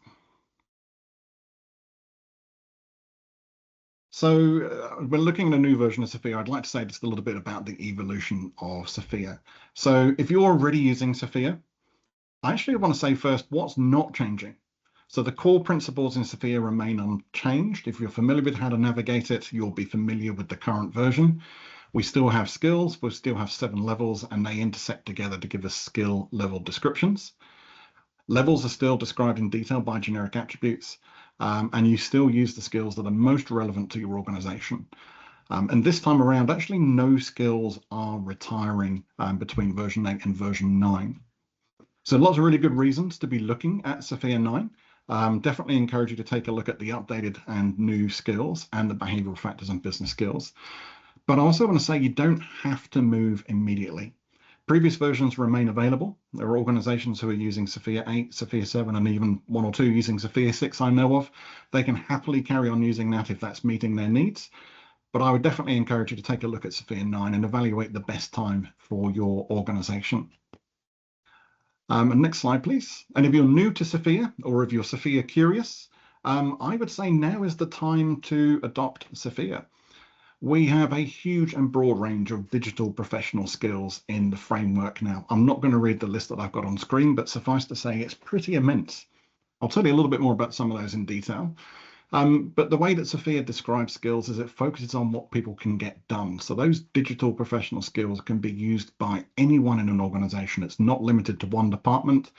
So we're looking at a new version of SFIA. I'd like to say just a little bit about the evolution of SFIA. So if you're already using SFIA, I actually want to say first what's not changing. So the core principles in SFIA remain unchanged. If you're familiar with how to navigate it, you'll be familiar with the current version. We still have skills, we still have 7 levels, and they intersect together to give us skill level descriptions. Levels are still described in detail by generic attributes, and you still use the skills that are most relevant to your organization. And this time around, actually no skills are retiring between version 8 and version 9. So lots of really good reasons to be looking at SFIA 9. Definitely encourage you to take a look at the updated and new skills and the behavioral factors and business skills. But I also want to say you don't have to move immediately. Previous versions remain available. There are organizations who are using SFIA 8, SFIA 7, and even 1 or 2 using SFIA 6 I know of. They can happily carry on using that if that's meeting their needs. But I would definitely encourage you to take a look at SFIA 9 and evaluate the best time for your organization. And next slide, please. And if you're new to SFIA, or if you're SFIA curious, I would say now is the time to adopt SFIA. We have a huge and broad range of digital professional skills in the framework now. I'm not going to read the list that I've got on screen, but suffice to say it's pretty immense. I'll tell you a little bit more about some of those in detail. But the way that SFIA describes skills is it focuses on what people can get done. So those digital professional skills can be used by anyone in an organization. It's not limited to one department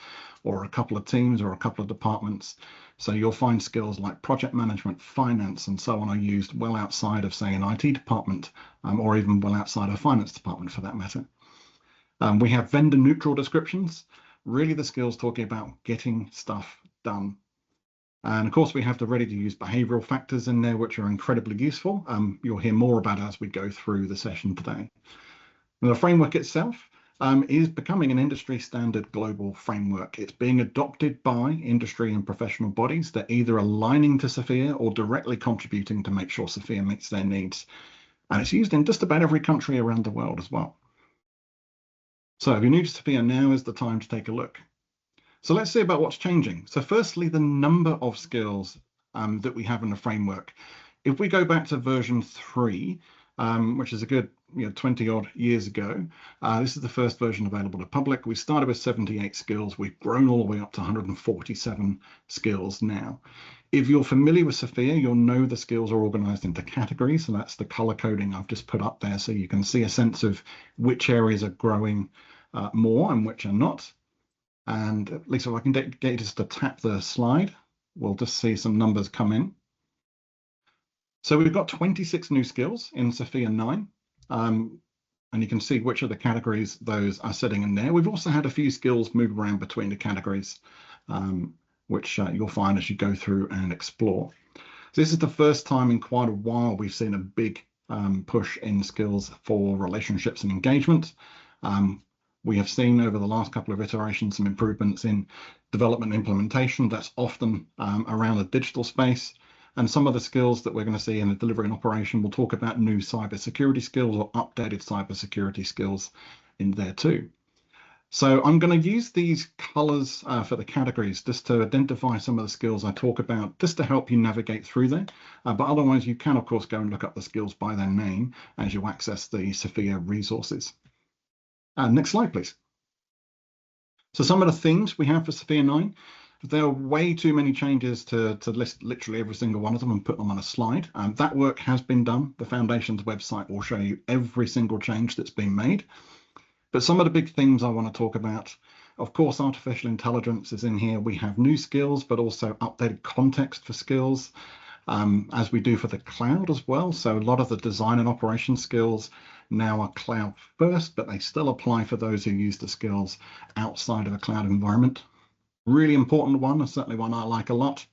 or a couple of teams or a couple of departments. So you'll find skills like project management, finance, and so on are used well outside of, say, an IT department, or even well outside of a finance department for that matter. We have vendor neutral descriptions, really the skills talking about getting stuff done. And of course, we have the ready to use behavioral factors in there, which are incredibly useful. You'll hear more about as we go through the session today. And the framework itself is becoming an industry standard global framework. It's being adopted by industry and professional bodies that either aligning to SFIA or directly contributing to make sure SFIA meets their needs. And it's used in just about every country around the world as well. So if you're new to SFIA, now is the time to take a look. So let's see about what's changing. So firstly, the number of skills that we have in the framework. If we go back to version 3, which is a good 20 odd years ago, this is the first version available to public. We started with 78 skills. We've grown all the way up to 147 skills now. If you're familiar with SFIA, you'll know the skills are organized into categories. So that's the color coding I've just put up there. So you can see a sense of which areas are growing more and which are not. And Lisa, if I can get you just to tap the slide, we'll just see some numbers come in. So we've got 26 new skills in SFIA 9, and you can see which of the categories those are sitting in there. We've also had a few skills move around between the categories, which you'll find as you go through and explore. So this is the first time in quite a while we've seen a big push in skills for relationships and engagement. We have seen over the last couple of iterations some improvements in development and implementation. That's often around the digital space. And some of the skills that we're going to see in the delivery and operation, we'll talk about new cybersecurity skills or updated cybersecurity skills in there too. So I'm going to use these colors for the categories just to identify some of the skills I talk about, just to help you navigate through there. But otherwise, you can, of course, go and look up the skills by their name as you access the SFIA resources. Next slide, please. So some of the themes we have for SFIA 9, there are way too many changes to list literally every single one of them and put them on a slide. That work has been done. The Foundation's website will show you every single change that's been made. But some of the big themes I want to talk about, of course, artificial intelligence is in here. We have new skills, but also updated context for skills, as we do for the cloud as well. So a lot of the design and operation skills now are cloud first, but they still apply for those who use the skills outside of a cloud environment. Really important one, and certainly one I like a lot,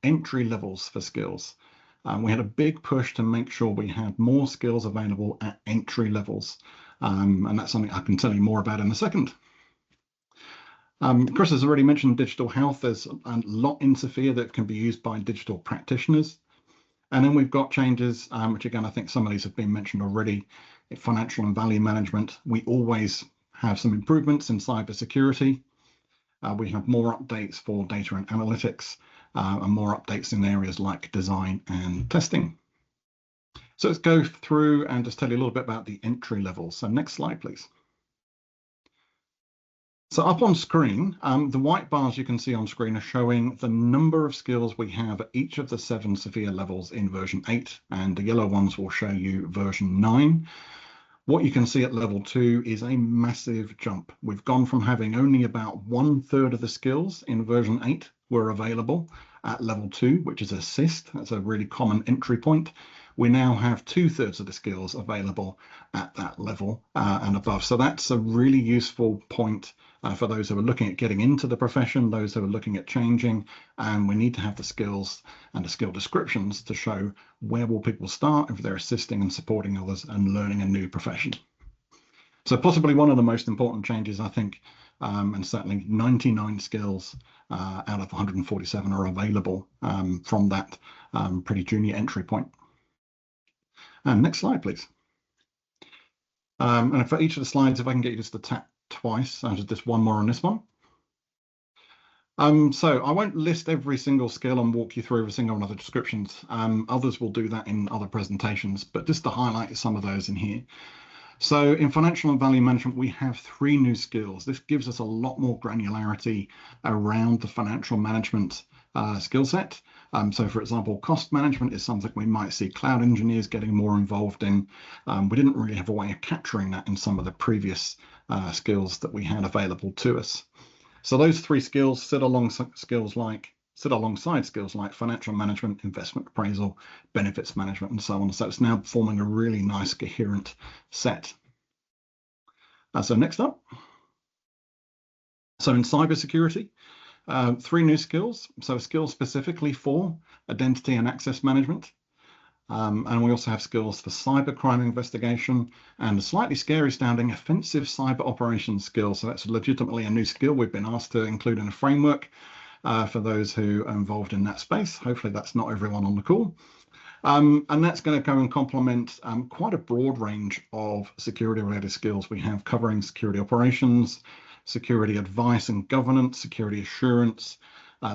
entry levels for skills. We had a big push to make sure we had more skills available at entry levels. And that's something I can tell you more about in a second. Chris has already mentioned digital health. There's a lot in SFIA that can be used by digital practitioners. And then we've got changes, which again, I think some of these have been mentioned already. Financial and value management. We always have some improvements in cybersecurity. We have more updates for data and analytics, and more updates in areas like design and testing. So let's go through and just tell you a little bit about the entry level. So next slide, please. So up on screen, the white bars you can see on screen are showing the number of skills we have at each of the 7 SFIA levels in version 8, and the yellow ones will show you version 9. What you can see at level 2 is a massive jump. We've gone from having only about 1/3 of the skills in version 8 were available at level 2, which is assist. That's a really common entry point. we now have 2/3 of the skills available at that level and above. So that's a really useful point for those who are looking at getting into the profession, those who are looking at changing, and we need to have the skills and the skill descriptions to show where will people start if they're assisting and supporting others and learning a new profession. So possibly one of the most important changes, I think, and certainly 99 skills out of 147 are available from that pretty junior entry point. And next slide, please. And for each of the slides, if I can get you just to tap twice, just one more on this one. So I won't list every single skill and walk you through every single one of the descriptions. Others will do that in other presentations, but just to highlight some of those in here. So in financial and value management, we have 3 new skills. This gives us a lot more granularity around the financial management skill set. So for example, cost management is something we might see cloud engineers getting more involved in. We didn't really have a way of capturing that in some of the previous skills that we had available to us. So those 3 skills sit alongside skills like financial management, investment appraisal, benefits management, and so on. So it's now forming a really nice coherent set. So next up. So in cybersecurity, 3 new skills. So skills specifically for identity and access management. And we also have skills for cybercrime investigation and a slightly scary sounding offensive cyber operations skill. So that's legitimately a new skill we've been asked to include in a framework for those who are involved in that space. Hopefully that's not everyone on the call. And that's going to go and complement quite a broad range of security related skills we have, covering security operations, security advice and governance, security assurance,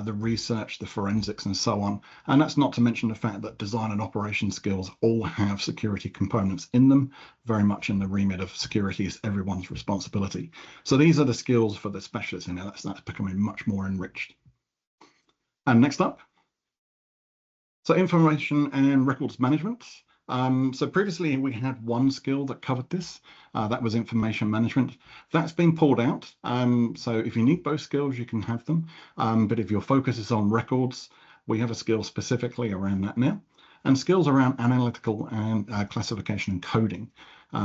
the research, the forensics, and so on. And that's not to mention the fact that design and operation skills all have security components in them, very much in the remit of security is everyone's responsibility. So these are the skills for the specialists in it. That's becoming much more enriched. And next up, so information and records management. So previously we had 1 skill that covered this, that was information management. That's been pulled out. So if you need both skills, you can have them. But if your focus is on records, we have a skill specifically around that now. And skills around analytical and classification and coding.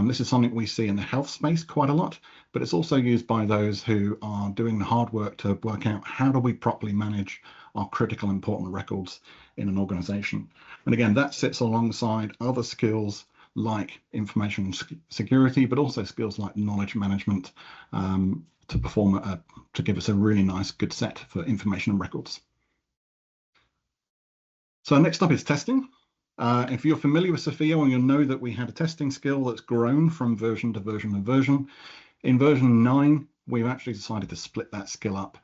This is something we see in the health space quite a lot, but it's also used by those who are doing the hard work to work out how do we properly manage our critical important records in an organization. And again, that sits alongside other skills like information security, but also skills like knowledge management to give us a really nice good set for information and records. So next up is testing. If you're familiar with SFIA, you'll know that we had a testing skill that's grown from version to version to version. In version 9, we've actually decided to split that skill up.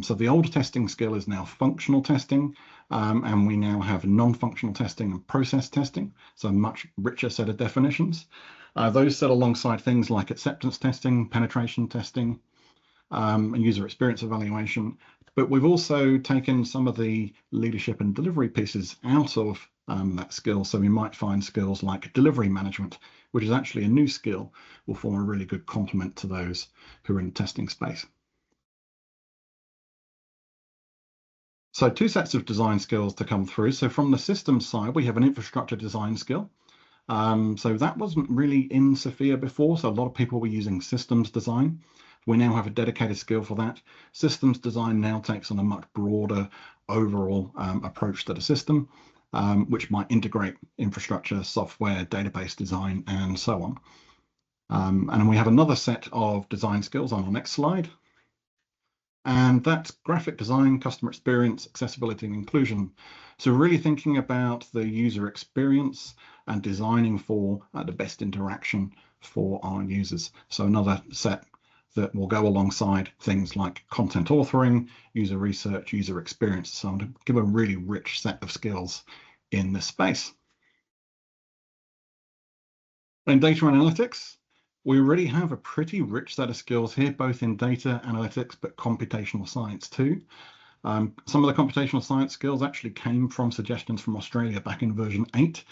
So the old testing skill is now functional testing, and we now have non-functional testing and process testing, so a much richer set of definitions. Those sit alongside things like acceptance testing, penetration testing, and user experience evaluation. But we've also taken some of the leadership and delivery pieces out of that skill. So we might find skills like delivery management, which is actually a new skill, will form a really good complement to those who are in the testing space. So 2 sets of design skills to come through. So from the systems side, we have an infrastructure design skill. So that wasn't really in SFIA before. So a lot of people were using systems design. We now have a dedicated skill for that. Systems design now takes on a much broader overall approach to the system, which might integrate infrastructure, software, database design, and so on. And we have another set of design skills on our next slide. And that's graphic design, customer experience, accessibility, and inclusion. So really thinking about the user experience and designing for the best interaction for our users. So another set that will go alongside things like content authoring, user research, user experience, so on, to give a really rich set of skills in this space. In data analytics, we already have a pretty rich set of skills here, both in data analytics, but computational science too. Some of the computational science skills actually came from suggestions from Australia back in version 8.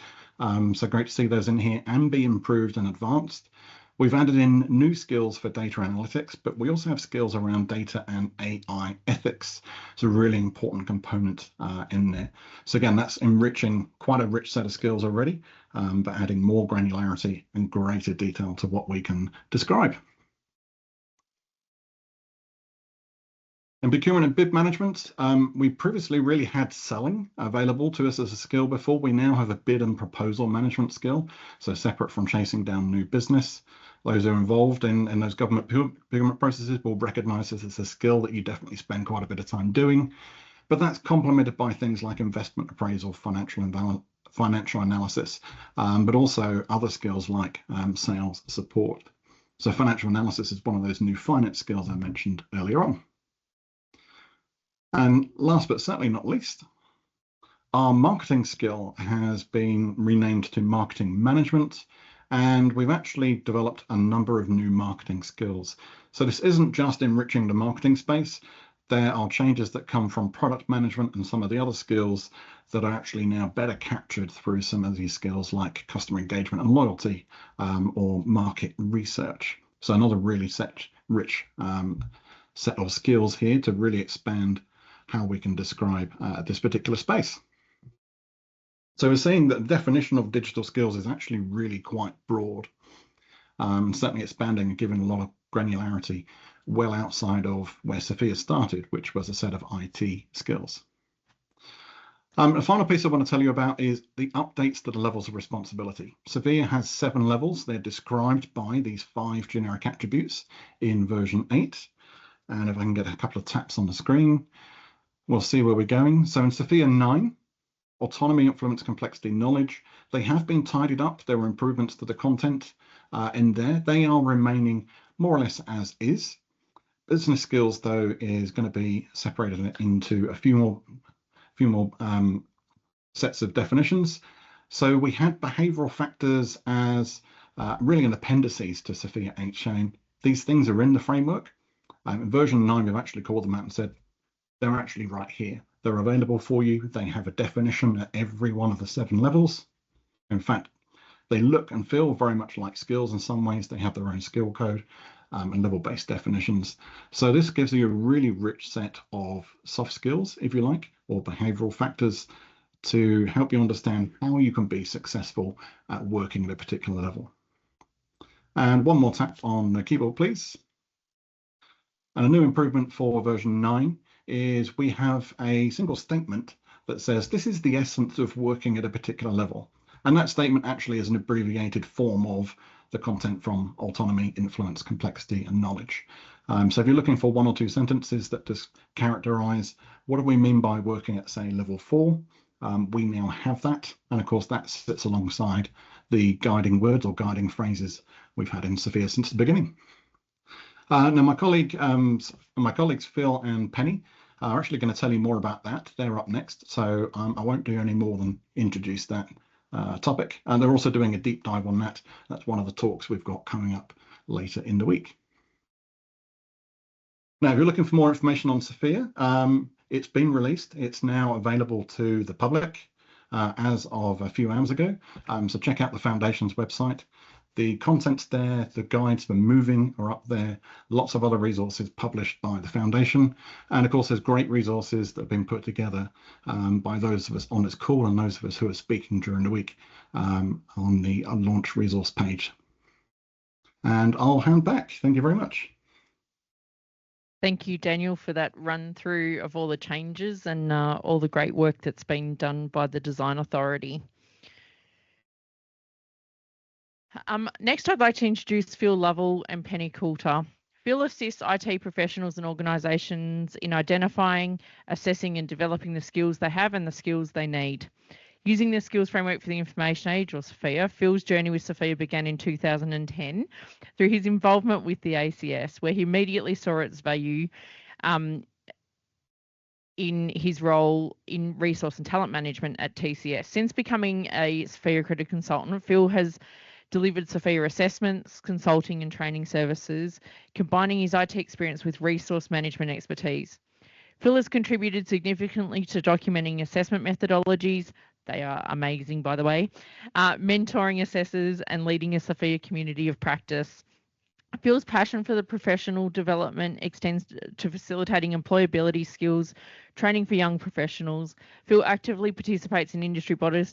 So great to see those in here and be improved and advanced. We've added in new skills for data analytics, but we also have skills around data and AI ethics. It's a really important component in there. So again, that's enriching quite a rich set of skills already, but adding more granularity and greater detail to what we can describe. In procurement and bid management, we previously really had selling available to us as a skill before. We now have a bid and proposal management skill, so separate from chasing down new business. Those who are involved in those government procurement processes will recognise this as a skill that you definitely spend quite a bit of time doing, but that's complemented by things like investment appraisal, financial analysis, but also other skills like sales support. So financial analysis is one of those new finance skills I mentioned earlier on. And last but certainly not least, our marketing skill has been renamed to marketing management, and we've actually developed a number of new marketing skills. So this isn't just enriching the marketing space. There are changes that come from product management and some of the other skills that are actually now better captured through some of these skills like customer engagement and loyalty, or market research. So another really rich set of skills here to really expand how we can describe this particular space. So we're seeing that the definition of digital skills is actually really quite broad, certainly expanding and giving a lot of granularity well outside of where SFIA started, which was a set of IT skills. The final piece I want to tell you about is the updates to the levels of responsibility. SFIA has 7 levels. They're described by these 5 generic attributes in version 8. And if I can get a couple of taps on the screen, we'll see where we're going. So in SFIA 9, autonomy, influence, complexity, knowledge, they have been tidied up. There were improvements to the content in there. They are remaining more or less as is. Business skills, though, is going to be separated into a few more sets of definitions. So we had behavioural factors as really an appendices to SFIA 8, showing these things are in the framework. In version 9, we've actually called them out and said, they're actually right here. They're available for you. They have a definition at every one of the 7 levels. In fact, they look and feel very much like skills in some ways. They have their own skill code and level-based definitions. So this gives you a really rich set of soft skills, if you like, or behavioural factors to help you understand how you can be successful at working at a particular level. And one more tap on the keyboard, please. And a new improvement for version 9 is we have a single statement that says this is the essence of working at a particular level. And that statement actually is an abbreviated form of the content from autonomy, influence, complexity, and knowledge. So if you're looking for 1 or 2 sentences that just characterize what do we mean by working at, say, level 4, we now have that. And of course, that sits alongside the guiding words or guiding phrases we've had in SFIA since the beginning. Now, my colleagues Phil and Penny are actually going to tell you more about that. They're up next, so I won't do any more than introduce that topic. And they're also doing a deep dive on that. That's one of the talks we've got coming up later in the week. Now, if you're looking for more information on SFIA, it's been released. It's now available to the public as of a few hours ago. So check out the Foundation's website. The content's there, the guides for moving are up there, lots of other resources published by the Foundation. And of course, there's great resources that have been put together by those of us on this call and those of us who are speaking during the week on the launch resource page. And I'll hand back. Thank you very much. Thank you, Daniel, for that run through of all the changes and all the great work that's been done by the Design Authority. Next, I'd like to introduce Phil Lovell and Penny Coulter. Phil assists IT professionals and organisations in identifying, assessing and developing the skills they have and the skills they need. Using the Skills Framework for the Information Age, or SFIA, Phil's journey with SFIA began in 2010 through his involvement with the ACS, where he immediately saw its value in his role in resource and talent management at TCS. Since becoming a SFIA accredited consultant, Phil has delivered SFIA assessments, consulting and training services, combining his IT experience with resource management expertise. Phil has contributed significantly to documenting assessment methodologies, They are amazing, by the way. Mentoring assessors and leading a SFIA community of practice. Phil's passion for the professional development extends to facilitating employability skills, training for young professionals. Phil actively participates in industry bodies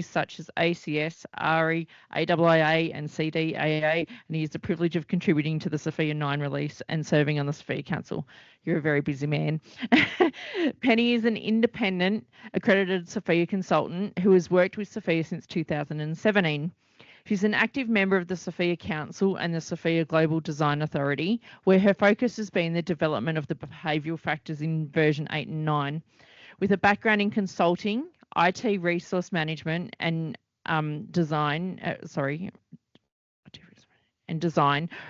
such as ACS, ARI, AIIA and CDAA, and he has the privilege of contributing to the SFIA 9 release and serving on the SFIA Council. You're a very busy man. Penny is an independent accredited SFIA consultant who has worked with SFIA since 2017. She's an active member of the SFIA Council and the SFIA Global Design Authority, where her focus has been the development of the behavioural factors in version 8 and 9. With a background in consulting, IT resource management and design,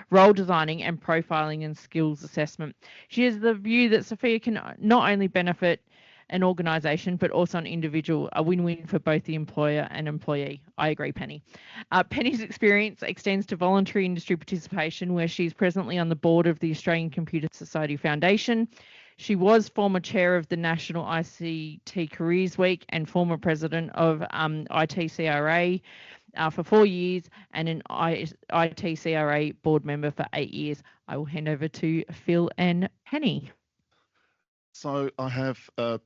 role designing and profiling and skills assessment. She has the view that SFIA can not only benefit an organisation, but also an individual, a win-win for both the employer and employee. I agree, Penny. Penny's experience extends to voluntary industry participation, where she's presently on the board of the Australian Computer Society Foundation. She was former chair of the National ICT Careers Week and former president of ITCRA for 4 years and an ITCRA board member for 8 years. I will hand over to Phil and Penny. So I have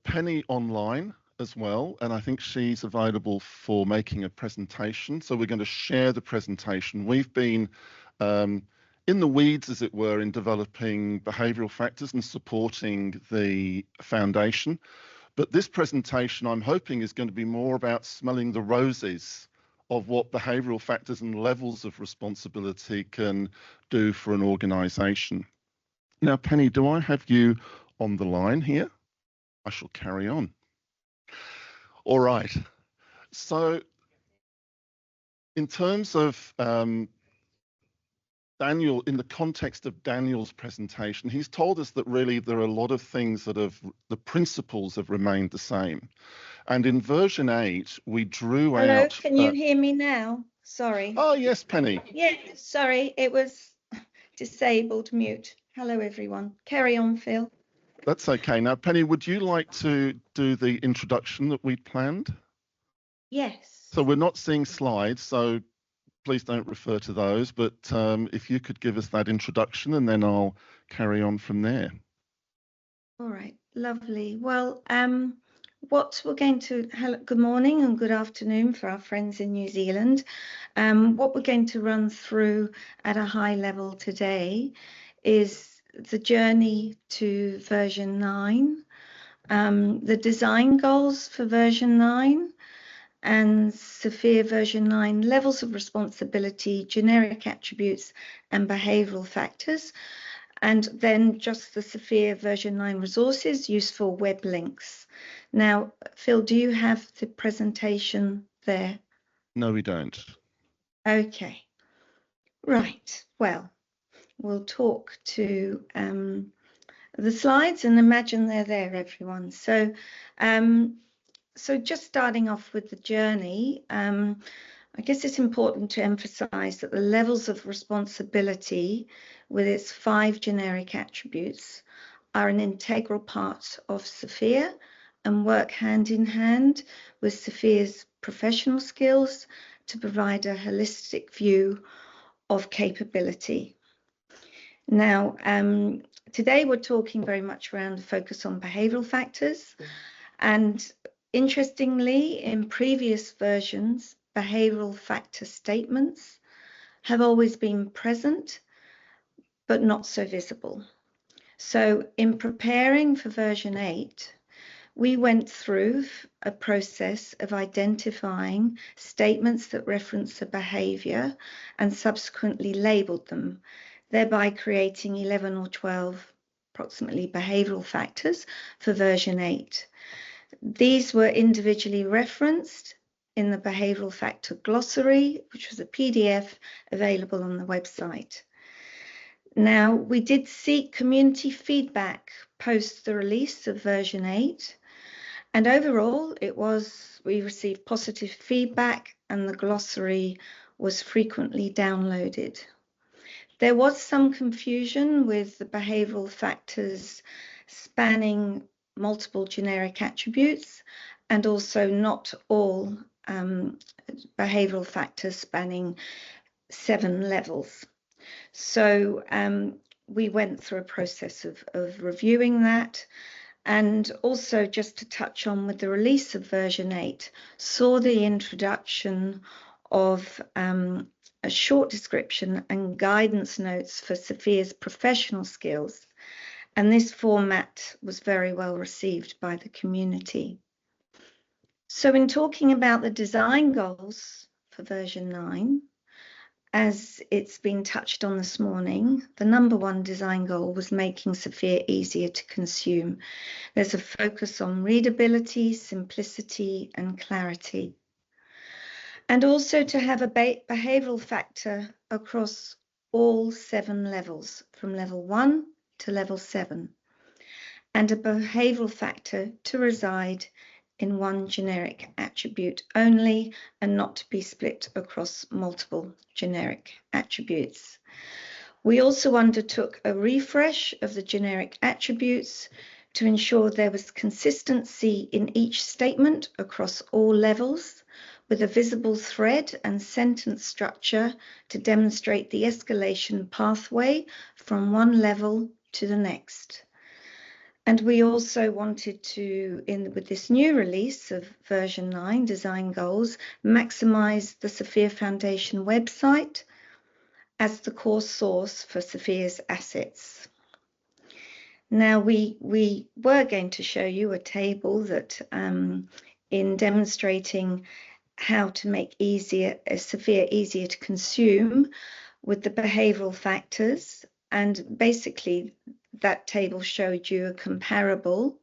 Penny online as well, and I think she's available for making a presentation. So we're going to share the presentation. We've been in the weeds, as it were, in developing behavioural factors and supporting the foundation. But this presentation, I'm hoping, is going to be more about smelling the roses of what behavioural factors and levels of responsibility can do for an organisation. Now, Penny, do I have you on the line here? I shall carry on. All right. So in terms of Daniel, in the context of Daniel's presentation, he's told us that really there are a lot of things that the principles have remained the same. And in version 8, we drew out... Hello, can you hear me now? Sorry. Oh, yes, Penny. Yeah, sorry, it was disabled mute. Hello, everyone. Carry on, Phil. That's okay. Now, Penny, would you like to do the introduction that we'd planned? Yes. So we're not seeing slides, so please don't refer to those. But if you could give us that introduction, and then I'll carry on from there. All right, lovely. Well, what we're going to, good morning and good afternoon for our friends in New Zealand. What we're going to run through at a high level today is the journey to version 9, the design goals for version 9, and SFIA version 9, levels of responsibility, generic attributes, and behavioural factors. And then just the SFIA version 9 resources, useful web links. Now, Phil, do you have the presentation there? No, we don't. Okay. Right. Well, we'll talk to the slides and imagine they're there, everyone. So, so just starting off with the journey, I guess it's important to emphasize that the levels of responsibility with its 5 generic attributes are an integral part of SFIA and work hand in hand with SFIA's professional skills to provide a holistic view of capability. Now, today we're talking very much around the focus on behavioural factors, and interestingly, in previous versions, behavioural factor statements have always been present, but not so visible. So in preparing for version 8, we went through a process of identifying statements that reference a behaviour and subsequently labelled them, thereby creating 11 or 12 approximately behavioural factors for version 8. These were individually referenced in the behavioural factor glossary, which was a PDF available on the website. Now, we did seek community feedback post the release of version 8, and overall we received positive feedback and the glossary was frequently downloaded. There was some confusion with the behavioural factors spanning multiple generic attributes and also not all behavioural factors spanning 7 levels. So we went through a process of reviewing that, and also just to touch on, with the release of version 8, saw the introduction of a short description and guidance notes for SFIA's professional skills, and this format was very well received by the community. So in talking about the design goals for version 9, as it's been touched on this morning, the number 1 design goal was making SFIA easier to consume. There's a focus on readability, simplicity, and clarity. And also to have a behavioural factor across all 7 levels, from level 1 to level 7, and a behavioural factor to reside in one generic attribute only and not to be split across multiple generic attributes. We also undertook a refresh of the generic attributes to ensure there was consistency in each statement across all levels, with a visible thread and sentence structure to demonstrate the escalation pathway from one level to the next. And we also wanted to, with this new release of version 9 design goals, maximize the SFIA Foundation website as the core source for SFIA's assets. Now, we were going to show you a table that, in demonstrating how to make SFIA easier to consume with the behavioural factors, and basically that table showed you a comparable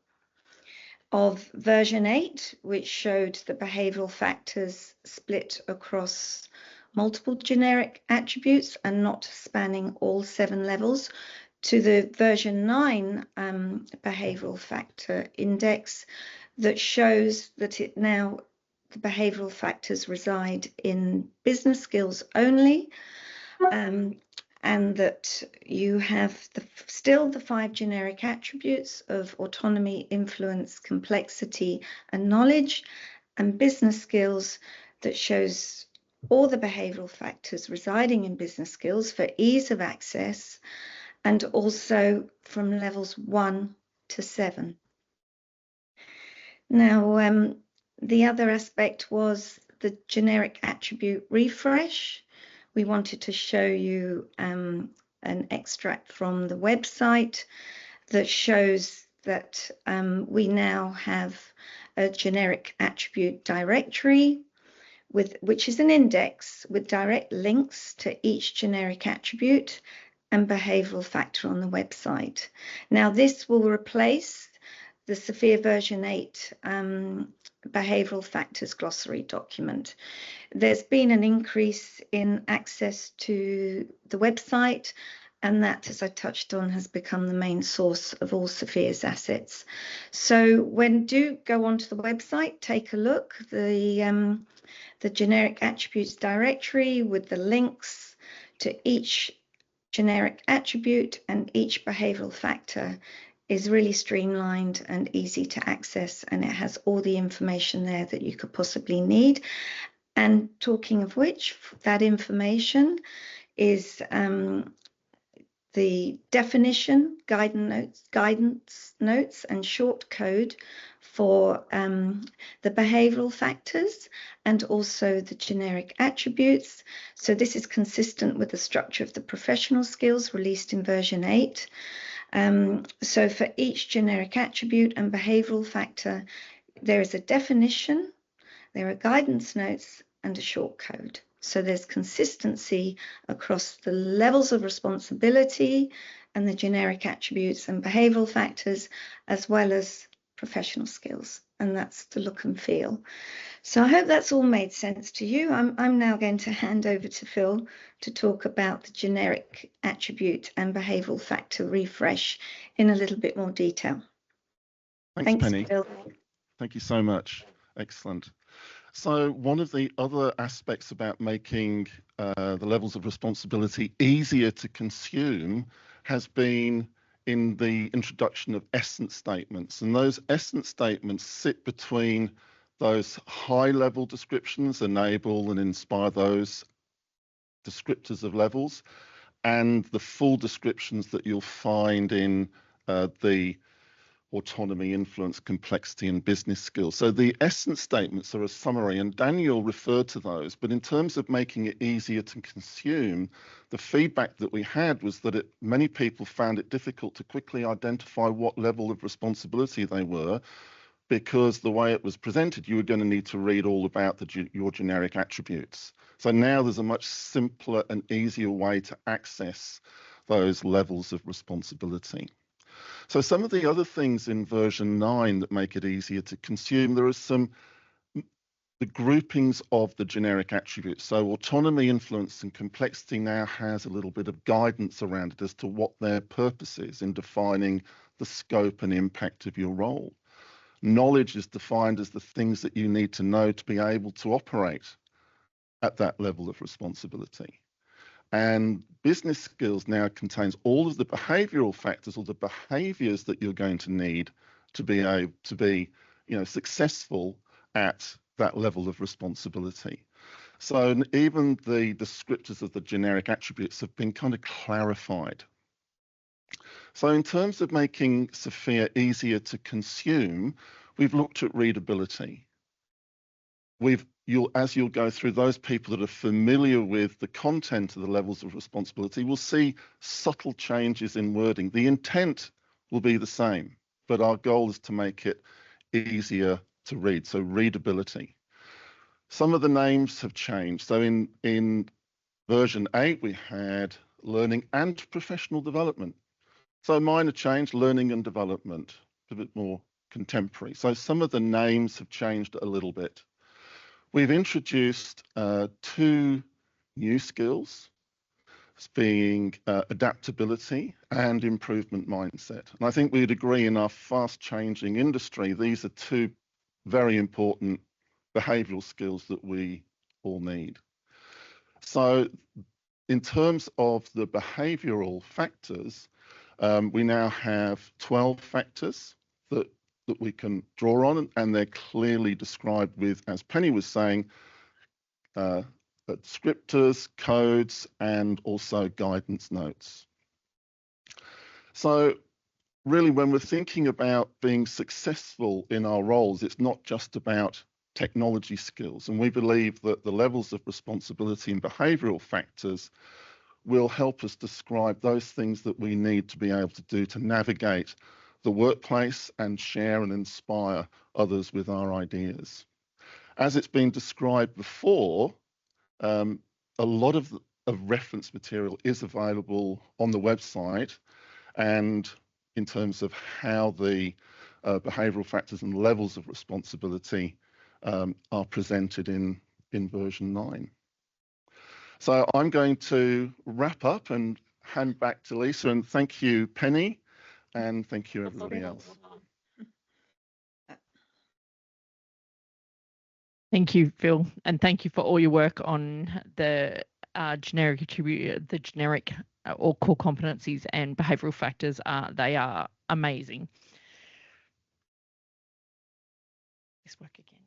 of version 8, which showed the behavioural factors split across multiple generic attributes and not spanning all 7 levels, to the version 9 behavioural factor index that shows that the behavioural factors reside in business skills only, and that you have still the 5 generic attributes of autonomy, influence, complexity, and knowledge, and business skills that shows all the behavioural factors residing in business skills for ease of access, and also from levels 1 to 7. Now, the other aspect was the generic attribute refresh. We wanted to show you an extract from the website that shows that we now have a generic attribute directory, which is an index with direct links to each generic attribute and behavioural factor on the website. Now, this will replace the SFIA version 8 behavioural factors glossary document. There's been an increase in access to the website, and that, as I touched on, has become the main source of all SFIA's assets. So do go onto the website, take a look, the generic attributes directory with the links to each generic attribute and each behavioural factor is really streamlined and easy to access, and it has all the information there that you could possibly need. And talking of which, that information is the definition, guidance notes, and short code for the behavioural factors and also the generic attributes. So this is consistent with the structure of the professional skills released in version 8. So for each generic attribute and behavioural factor, there is a definition, there are guidance notes, and a short code. So there's consistency across the levels of responsibility and the generic attributes and behavioural factors, as well as professional skills, and that's the look and feel. So I hope that's all made sense to you. I'm now going to hand over to Phil to talk about the generic attribute and behavioural factor refresh in a little bit more detail. Thanks, Penny. Phil. Thank you so much. Excellent. So one of the other aspects about making the levels of responsibility easier to consume has been in the introduction of essence statements. And those essence statements sit between those high-level descriptions, enable and inspire those descriptors of levels, and the full descriptions that you'll find in the autonomy, influence, complexity, and business skills. So the essence statements are a summary, and Daniel referred to those, but in terms of making it easier to consume, the feedback that we had was that many people found it difficult to quickly identify what level of responsibility they were, because the way it was presented, you were going to need to read all about your generic attributes. So now there's a much simpler and easier way to access those levels of responsibility. So some of the other things in version 9 that make it easier to consume, there are the groupings of the generic attributes. So autonomy, influence, and complexity now has a little bit of guidance around it as to what their purpose is in defining the scope and impact of your role. Knowledge is defined as the things that you need to know to be able to operate at that level of responsibility. And business skills now contains all of the behavioral factors or the behaviors that you're going to need to be able to be, successful at that level of responsibility. So even the descriptors of the generic attributes have been kind of clarified. So in terms of making SFIA easier to consume, we've looked at readability. As you'll go through, those people that are familiar with the content of the levels of responsibility will see subtle changes in wording. The intent will be the same, but our goal is to make it easier to read, so readability. Some of the names have changed. So in version 8, we had learning and professional development. So minor change, learning and development, a bit more contemporary. So some of the names have changed a little bit. We've introduced 2 new skills, being adaptability and improvement mindset. And I think we'd agree in our fast-changing industry, these are 2 very important behavioural skills that we all need. So in terms of the behavioural factors, we now have 12 factors that we can draw on, and they're clearly described with, as Penny was saying, descriptors, codes, and also guidance notes. So really, when we're thinking about being successful in our roles, it's not just about technology skills, and we believe that the levels of responsibility and behavioural factors will help us describe those things that we need to be able to do to navigate the workplace and share and inspire others with our ideas. As it's been described before, a lot of reference material is available on the website, and in terms of how the behavioural factors and levels of responsibility are presented in version 9. So I'm going to wrap up and hand back to Lisa, and thank you, Penny, and thank you, everybody else. Thank you, Phil, and thank you for all your work on the generic attribute, the generic or core competencies and behavioural factors. They are amazing. This work again.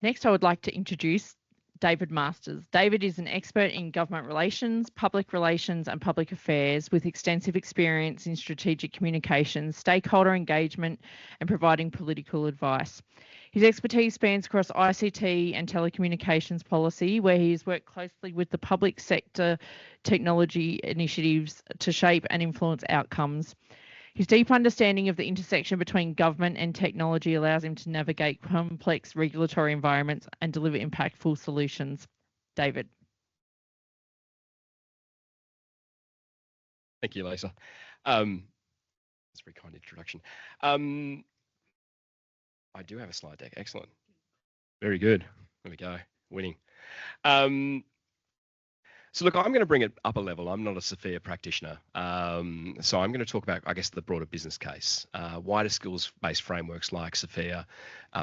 Next, I would like to introduce David Masters. David is an expert in government relations, public relations and public affairs with extensive experience in strategic communications, stakeholder engagement and providing political advice. His expertise spans across ICT and telecommunications policy, where he has worked closely with the public sector technology initiatives to shape and influence outcomes. His deep understanding of the intersection between government and technology allows him to navigate complex regulatory environments and deliver impactful solutions. David. Thank you, Lisa. That's a very kind introduction. I do have a slide deck. Excellent. Very good. There we go. Winning. So look, I'm going to bring it up a level. I'm not a SFIA practitioner. So I'm going to talk about, I guess, the broader business case. Why do skills-based frameworks like SFIA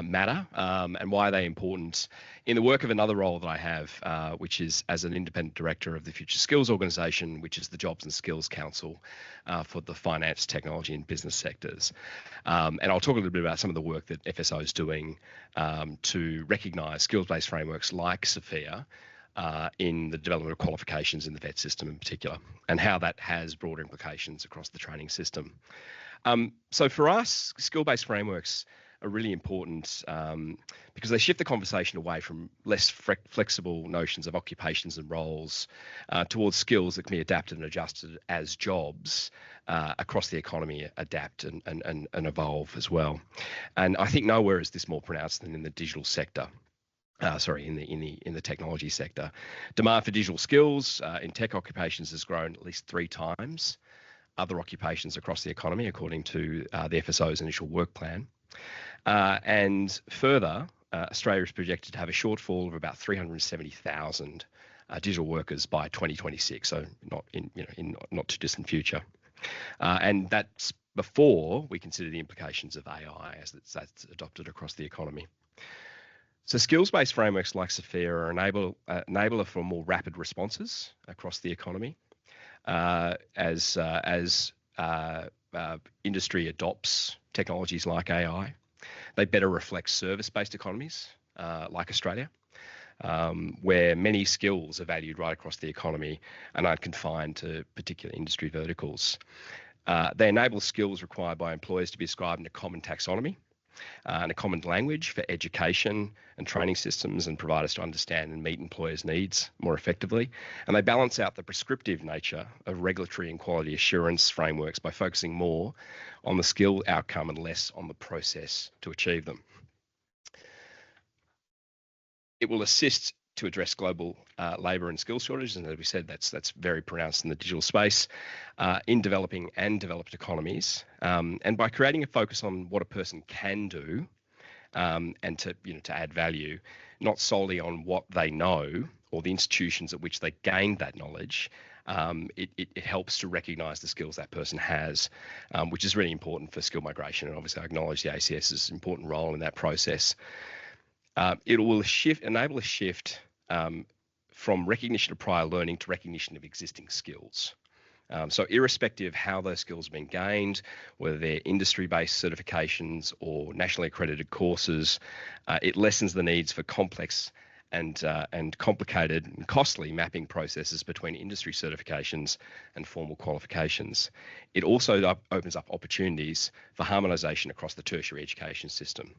matter, and why are they important in the work of another role that I have, which is as an independent director of the Future Skills Organisation, which is the Jobs and Skills Council for the finance, technology and business sectors. And I'll talk a little bit about some of the work that FSO is doing to recognise skills-based frameworks like SFIA in the development of qualifications in the VET system in particular, and how that has broader implications across the training system. So for us, skill-based frameworks are really important because they shift the conversation away from less flexible notions of occupations and roles towards skills that can be adapted and adjusted as jobs across the economy adapt and evolve as well. And I think nowhere is this more pronounced than in the digital sector. In the technology sector. Demand for digital skills in tech occupations has grown at least 3 times other occupations across the economy, according to the FSO's initial work plan. And further, Australia is projected to have a shortfall of about 370,000 digital workers by 2026, so not in not too distant future. And that's before we consider the implications of AI as that's adopted across the economy. So skills-based frameworks like SFIA are enabler for more rapid responses across the economy as industry adopts technologies like AI. They better reflect service-based economies like Australia, where many skills are valued right across the economy and aren't confined to particular industry verticals. They enable skills required by employers to be ascribed in a common taxonomy and a common language for education and training systems, and provide us to understand and meet employers' needs more effectively. And they balance out the prescriptive nature of regulatory and quality assurance frameworks by focusing more on the skill outcome and less on the process to achieve them. It will assist to address global labour and skill shortages, and as we said, that's very pronounced in the digital space, in developing and developed economies, and by creating a focus on what a person can do, and to add value, not solely on what they know or the institutions at which they gained that knowledge. It helps to recognise the skills that person has, which is really important for skill migration, and obviously I acknowledge the ACS's important role in that process. It will enable a shift from recognition of prior learning to recognition of existing skills. So irrespective of how those skills have been gained, whether they're industry-based certifications or nationally accredited courses, it lessens the needs for complex and complicated and costly mapping processes between industry certifications and formal qualifications. It also opens up opportunities for harmonisation across the tertiary education system.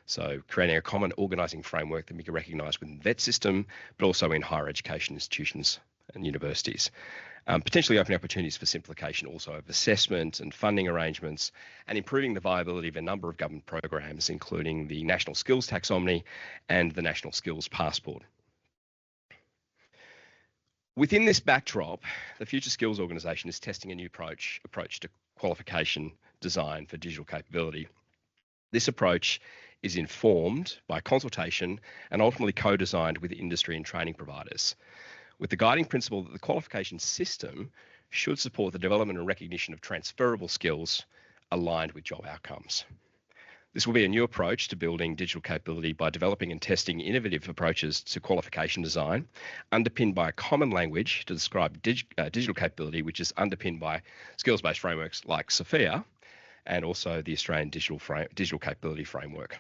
So creating a common organising framework that we can recognise within the VET system, but also in higher education institutions and universities. Potentially opening opportunities for simplification also of assessment and funding arrangements, and improving the viability of a number of government programs, including the National Skills Taxonomy and the National Skills Passport. Within this backdrop, the Future Skills Organisation is testing a new approach to qualification design for digital capability. This approach is informed by consultation and ultimately co-designed with industry and training providers, with the guiding principle that the qualification system should support the development and recognition of transferable skills aligned with job outcomes. This will be a new approach to building digital capability by developing and testing innovative approaches to qualification design, underpinned by a common language to describe digital capability, which is underpinned by skills-based frameworks like SFIA and also the Australian Digital Capability Framework.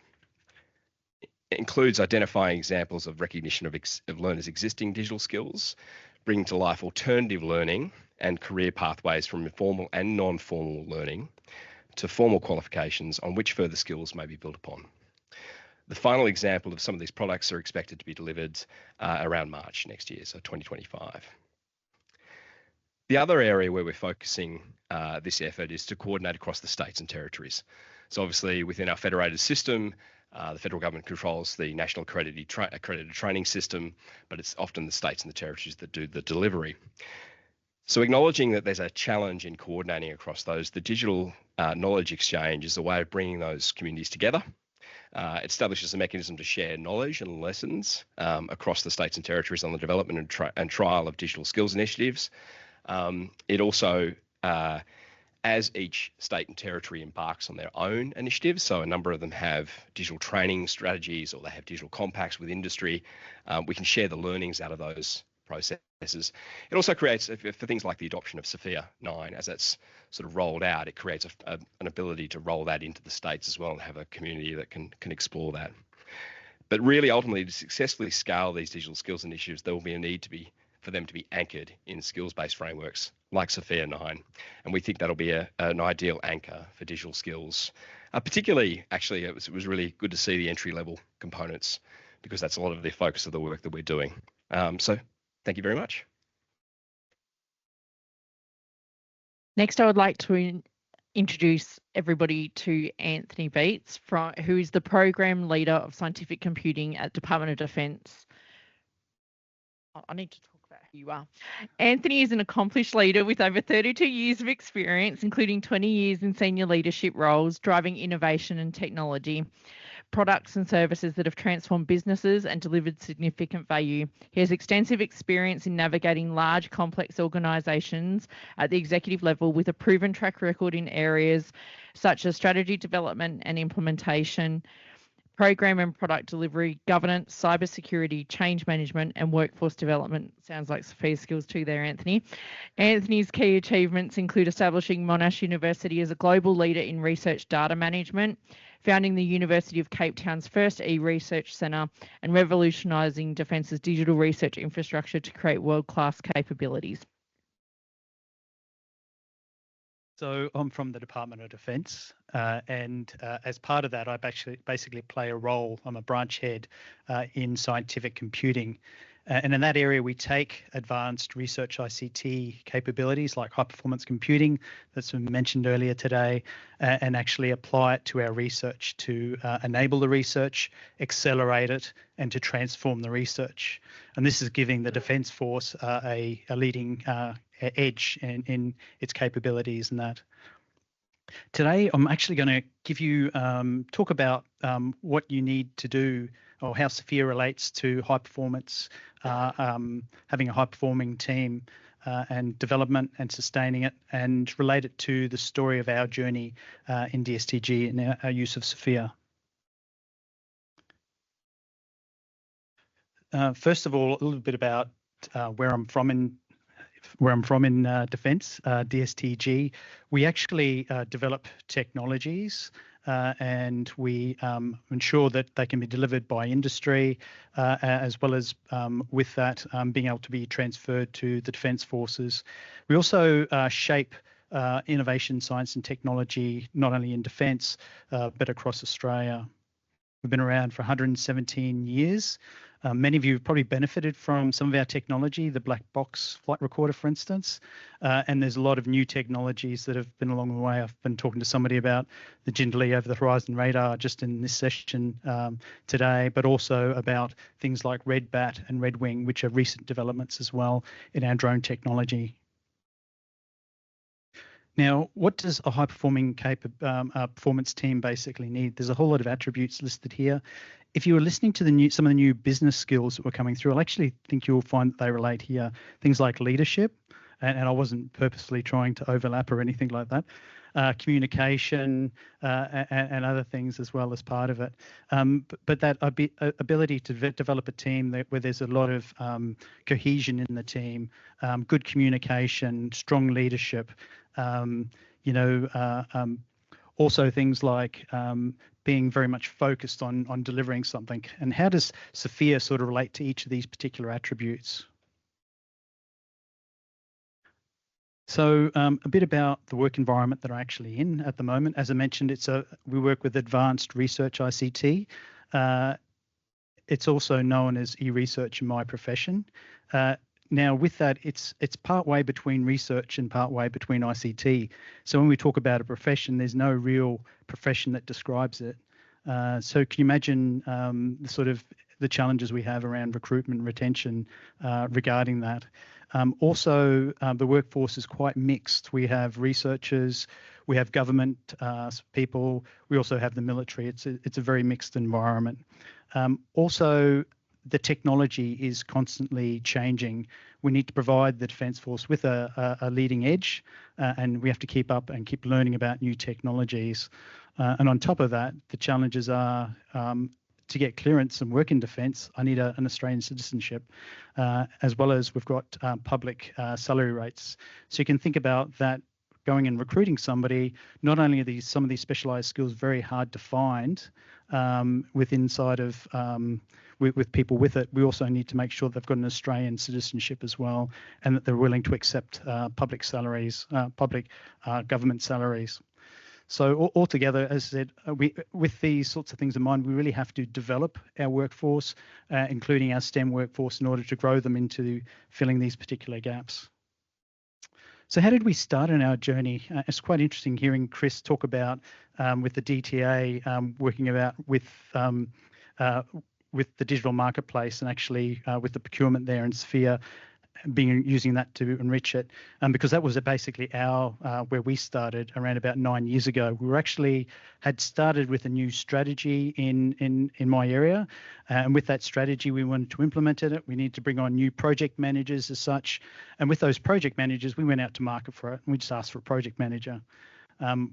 It includes identifying examples of recognition of learners' existing digital skills, bringing to life alternative learning and career pathways from informal and non-formal learning to formal qualifications on which further skills may be built upon. The final example of some of these products are expected to be delivered around March next year, so 2025. The other area where we're focusing this effort is to coordinate across the states and territories. So obviously within our federated system, the federal government controls the national accredited training system, but it's often the states and the territories that do the delivery. So acknowledging that there's a challenge in coordinating across those, the digital knowledge exchange is a way of bringing those communities together It establishes a mechanism to share knowledge and lessons across the states and territories on the development and trial of digital skills initiatives. It also, as each state and territory embarks on their own initiatives, so a number of them have digital training strategies or they have digital compacts with industry, we can share the learnings out of those processes. It also creates, for things like the adoption of SFIA 9, as that's sort of rolled out, it creates an ability to roll that into the states as well and have a community that can explore that. But really, ultimately, to successfully scale these digital skills initiatives, there will be a need for them to be anchored in skills-based frameworks like SFIA 9. And we think that'll be an ideal anchor for digital skills. Particularly, actually, it was really good to see the entry-level components, because that's a lot of the focus of the work that we're doing. So thank you very much. Next, I would like to introduce everybody to Anthony Beitz, who is the Program Leader of Scientific Computing at Department of Defence. I need to talk about who you are. Anthony is an accomplished leader with over 32 years of experience, including 20 years in senior leadership roles, driving innovation and technology, products and services that have transformed businesses and delivered significant value. He has extensive experience in navigating large, complex organisations at the executive level, with a proven track record in areas such as strategy development and implementation, program and product delivery, governance, cybersecurity, change management, and workforce development. Sounds like SFIA skills too there, Anthony. Anthony's key achievements include establishing Monash University as a global leader in research data management, founding the University of Cape Town's first e-research centre, and revolutionising Defence's digital research infrastructure to create world-class capabilities. So I'm from the Department of Defence, and as part of that, I basically play a role. I'm a branch head in scientific computing. And in that area, we take advanced research ICT capabilities like high-performance computing that's been mentioned earlier today, and actually apply it to our research to enable the research, accelerate it, and to transform the research. And this is giving the Defence Force a leading edge in its capabilities and that. Today, I'm actually going to give you talk about what you need to do, or how SFIA relates to high performance, having a high performing team, and development and sustaining it, and relate it to the story of our journey in DSTG and our use of SFIA. First of all, a little bit about where I'm from in defence. DSTG, we actually develop technologies and we ensure that they can be delivered by industry, as well as with that being able to be transferred to the Defence Forces. We also shape innovation, science and technology, not only in defence, but across Australia. We've been around for 117 years. Many of you have probably benefited from some of our technology, the black box flight recorder, for instance, and there's a lot of new technologies that have been along the way. I've been talking to somebody about the Jindalee Over the Horizon radar just in this session today, but also about things like Red Bat and Red Wing, which are recent developments as well in our drone technology. Now, what does a high-performing performance team basically need? There's a whole lot of attributes listed here. If you were listening to some of the new business skills that were coming through, I actually think you'll find that they relate here. Things like leadership, and I wasn't purposely trying to overlap or anything like that. Communication and other things as well as part of it. But that ability to develop a team where there's a lot of cohesion in the team, good communication, strong leadership, also things like being very much focused on delivering something. And how does SFIA sort of relate to each of these particular attributes? So a bit about the work environment that I'm actually in at the moment. As I mentioned, we work with advanced research ICT. It's also known as e-research in my profession. Now, with that, it's part way between research and part way between ICT. So when we talk about a profession, there's no real profession that describes it. So can you imagine the challenges we have around recruitment and retention regarding that? Also, the workforce is quite mixed. We have researchers, We have government people. We also have the military. It's a very mixed environment. Also, the technology is constantly changing. We need to provide the Defence Force with a leading edge, and we have to keep up and keep learning about new technologies. And on top of that, the challenges are to get clearance and work in defence, I need an Australian citizenship, as well as we've got public salary rates. So you can think about that going and recruiting somebody. Not only are some of these specialised skills very hard to find with people with it, we also need to make sure they've got an Australian citizenship as well, and that they're willing to accept public salaries, public government salaries. So altogether, as I said, with these sorts of things in mind, we really have to develop our workforce, including our STEM workforce, in order to grow them into filling these particular gaps. So how did we start on our journey? It's quite interesting hearing Chris talk about with the DTA working about with the digital marketplace, and actually with the procurement there in SFIA, using that to enrich it, because that was basically where we started around about 9 years ago. We had started with a new strategy in my area, and with that strategy we wanted to implement it. We needed to bring on new project managers as such, and with those project managers we went out to market for it, and we just asked for a project manager.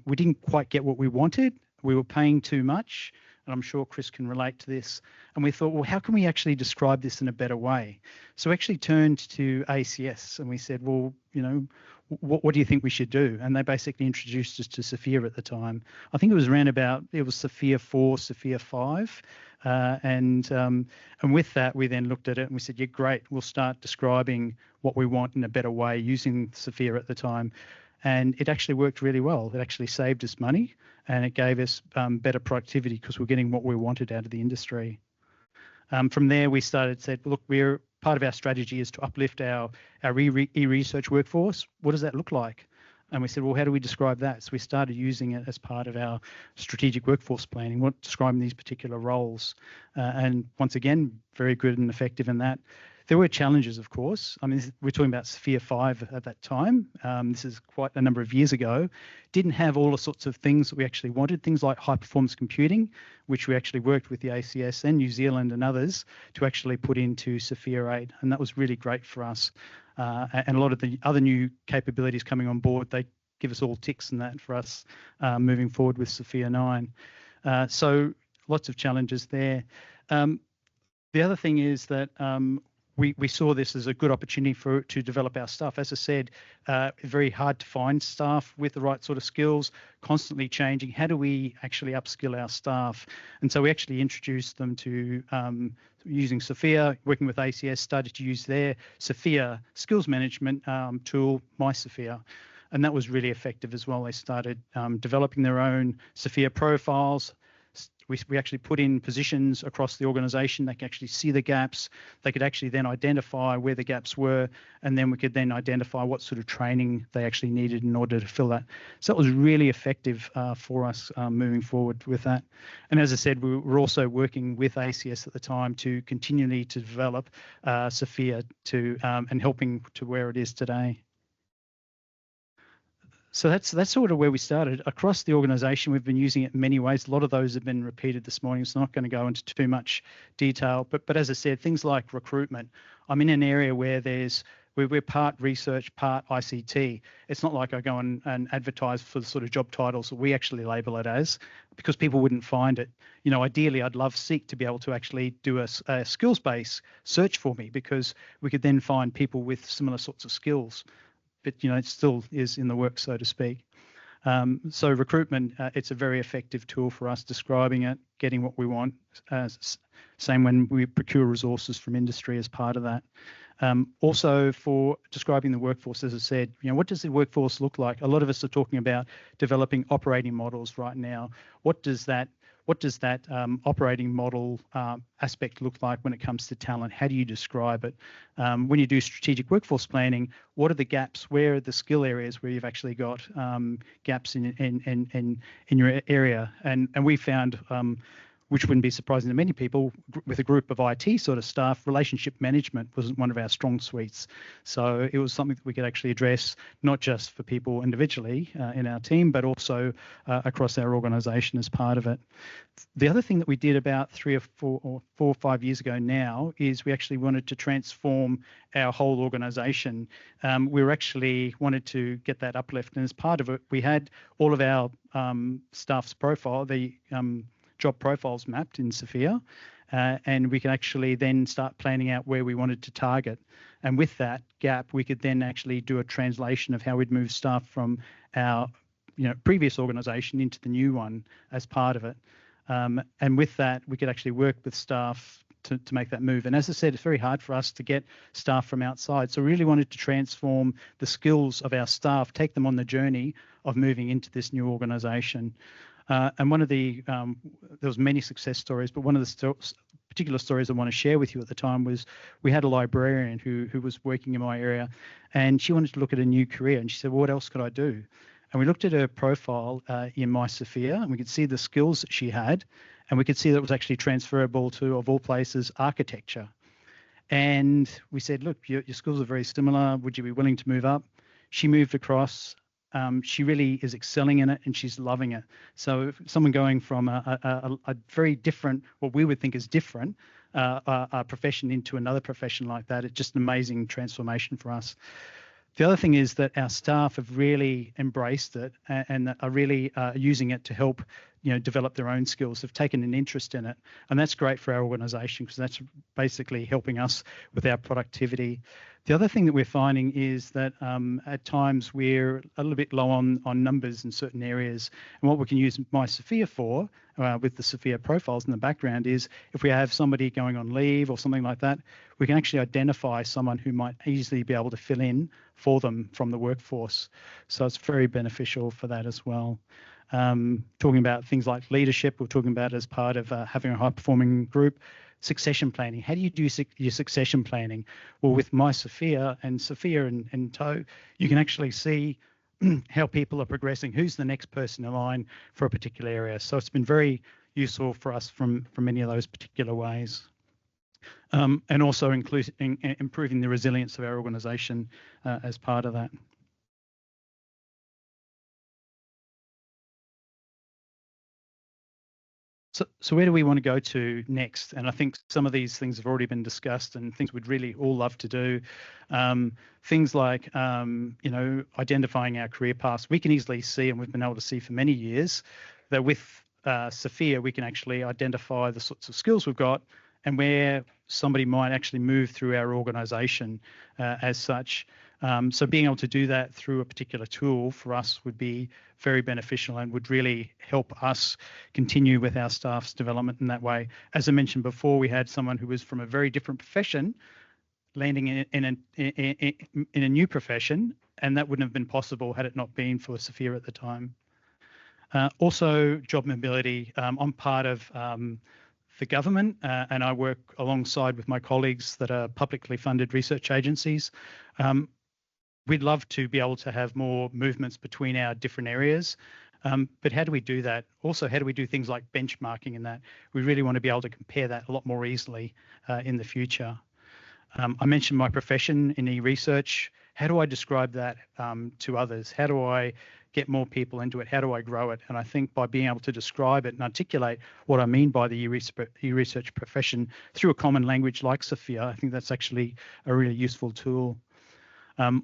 We didn't quite get what we wanted. We were paying too much, and I'm sure Chris can relate to this. And we thought, well, how can we actually describe this in a better way? So we actually turned to ACS and we said, well, what do you think we should do? And they basically introduced us to SFIA at the time. I think it was SFIA 4, SFIA 5. And with that, we then looked at it and we said, yeah, great, we'll start describing what we want in a better way using SFIA at the time. And it actually worked really well. It actually saved us money, and it gave us better productivity because we're getting what we wanted out of the industry. From there, we said, look, part of our strategy is to uplift our e-research workforce. What does that look like? And we said, well, how do we describe that? So we started using it as part of our strategic workforce planning, describing these particular roles. And once again, very good and effective in that. There were challenges, of course. I mean, we're talking about SFIA 5 at that time. This is quite a number of years ago. Didn't have all the sorts of things that we actually wanted, things like high-performance computing, which we actually worked with the ACS and New Zealand and others to actually put into SFIA 8, and that was really great for us. And a lot of the other new capabilities coming on board, they give us all ticks and that for us moving forward with SFIA 9. So lots of challenges there. The other thing is that we saw this as a good opportunity to develop our staff. As I said, very hard to find staff with the right sort of skills, constantly changing. How do we actually upskill our staff? And so we actually introduced them to using SFIA, working with ACS, started to use their SFIA skills management tool, MySFIA. And that was really effective as well. They started developing their own SFIA profiles. We actually put in positions across the organisation. They could actually see the gaps. They could actually then identify where the gaps were, and then we could then identify what sort of training they actually needed in order to fill that. So it was really effective for us moving forward with that. And as I said, we were also working with ACS at the time to continually to develop SFIA and helping to where it is today. So that's sort of where we started. Across the organisation, we've been using it in many ways. A lot of those have been repeated this morning, so I'm not going to go into too much detail. But as I said, things like recruitment. I'm in an area where we're part research, part ICT. It's not like I go and advertise for the sort of job titles that we actually label it as, because people wouldn't find it. Ideally, I'd love Seek to be able to actually do a skills-based search for me, because we could then find people with similar sorts of skills. But it still is in the works, so to speak. So recruitment, it's a very effective tool for us, describing it, getting what we want. Same when we procure resources from industry as part of that. Also for describing the workforce, as I said, what does the workforce look like? A lot of us are talking about developing operating models right now. What does that operating model aspect look like when it comes to talent? How do you describe it? When you do strategic workforce planning, what are the gaps? Where are the skill areas where you've actually got gaps in your area? And we found which wouldn't be surprising to many people, with a group of IT sort of staff, relationship management wasn't one of our strong suites. So it was something that we could actually address, not just for people individually in our team, but also across our organisation as part of it. The other thing that we did about 3 or 4 or 5 years ago now is we actually wanted to transform our whole organisation. We were actually wanted to get that uplift, and as part of it, we had all of our staff's profile, the job profiles mapped in SFIA, and we can actually then start planning out where we wanted to target. And with that gap, we could then actually do a translation of how we'd move staff from our previous organisation into the new one as part of it. And with that, we could actually work with staff to make that move. And as I said, it's very hard for us to get staff from outside. So we really wanted to transform the skills of our staff, take them on the journey of moving into this new organisation. And one of the, there was many success stories, but one of the particular stories I want to share with you at the time was we had a librarian who was working in my area, and she wanted to look at a new career. And she said, well, what else could I do? And we looked at her profile in my SFIA, and we could see the skills that she had, and we could see that it was actually transferable to, of all places, architecture. And we said, look, your skills are very similar. Would you be willing to move up? She moved across. She really is excelling in it, and she's loving it. So if someone going from a very different, what we would think is different, a profession into another profession like that, it's just an amazing transformation for us. The other thing is that our staff have really embraced it and are really using it to help, develop their own skills. Have taken an interest in it, and that's great for our organisation because that's basically helping us with our productivity. The other thing that we're finding is that at times we're a little bit low on numbers in certain areas, and what we can use my SFIA for, with the SFIA profiles in the background, is if we have somebody going on leave or something like that, we can actually identify someone who might easily be able to fill in for them from the workforce. So it's very beneficial for that as well. Talking about things like leadership, we're talking about as part of having a high-performing group. Succession planning. How do you do your succession planning? Well, with my SFIA and SFIA in tow, you can actually see how people are progressing, who's the next person in line for a particular area. So it's been very useful for us from many of those particular ways. And also improving the resilience of our organisation as part of that. So where do we want to go to next? And I think some of these things have already been discussed and things we'd really all love to do. Things like, identifying our career paths. We can easily see, and we've been able to see for many years, that with SFIA, we can actually identify the sorts of skills we've got and where somebody might actually move through our organisation as such. So being able to do that through a particular tool for us would be very beneficial and would really help us continue with our staff's development in that way. As I mentioned before, we had someone who was from a very different profession landing in a new profession, and that wouldn't have been possible had it not been for SFIA at the time. Also, job mobility. I'm part of the government, and I work alongside with my colleagues that are publicly funded research agencies. We'd love to be able to have more movements between our different areas, but how do we do that? Also, how do we do things like benchmarking in that? We really want to be able to compare that a lot more easily in the future. I mentioned my profession in e-research. How do I describe that to others? How do I get more people into it? How do I grow it? And I think by being able to describe it and articulate what I mean by the e-research profession through a common language like SFIA, I think that's actually a really useful tool.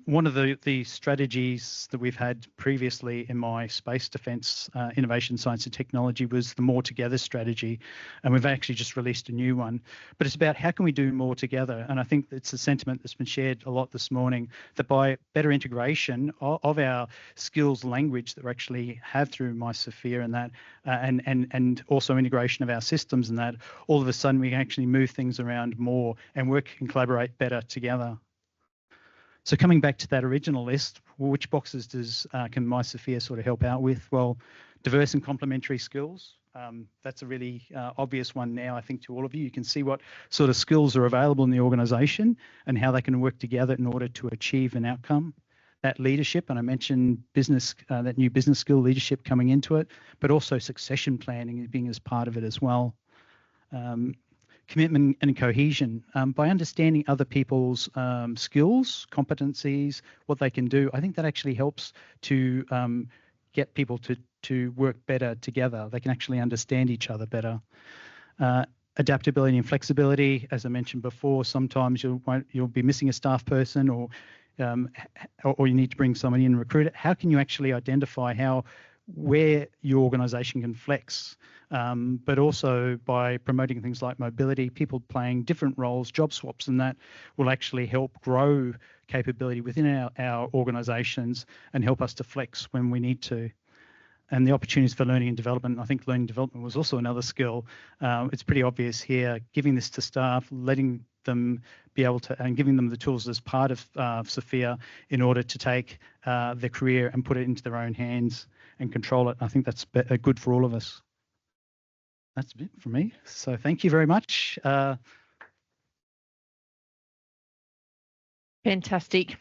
One of the strategies that we've had previously in my space defence, innovation, science and technology was the more together strategy. And we've actually just released a new one. But it's about how can we do more together? And I think it's a sentiment that's been shared a lot this morning, that by better integration of our skills language that we actually have through my SFIA and that, and also integration of our systems and that, all of a sudden we can actually move things around more and work and collaborate better together. So coming back to that original list, well, which boxes can my SFIA sort of help out with? Well, diverse and complementary skills. That's a really obvious one now, I think, to all of you. You can see what sort of skills are available in the organisation and how they can work together in order to achieve an outcome. That leadership, and I mentioned business, that new business skill leadership coming into it, but also succession planning being as part of it as well. commitment and cohesion. By understanding other people's skills, competencies, what they can do, I think that actually helps to get people to work better together. They can actually understand each other better. Adaptability and flexibility, as I mentioned before, sometimes you'll be missing a staff person, or you need to bring someone in and recruit it. How can you actually identify where your organisation can flex? But also by promoting things like mobility, people playing different roles, job swaps, and that will actually help grow capability within our organisations and help us to flex when we need to. And the opportunities for learning and development, I think learning and development was also another skill. It's pretty obvious here, giving this to staff, letting them be able to, and giving them the tools as part of SFIA in order to take their career and put it into their own hands and control it. I think that's good for all of us. That's it for me. So thank you very much. Fantastic.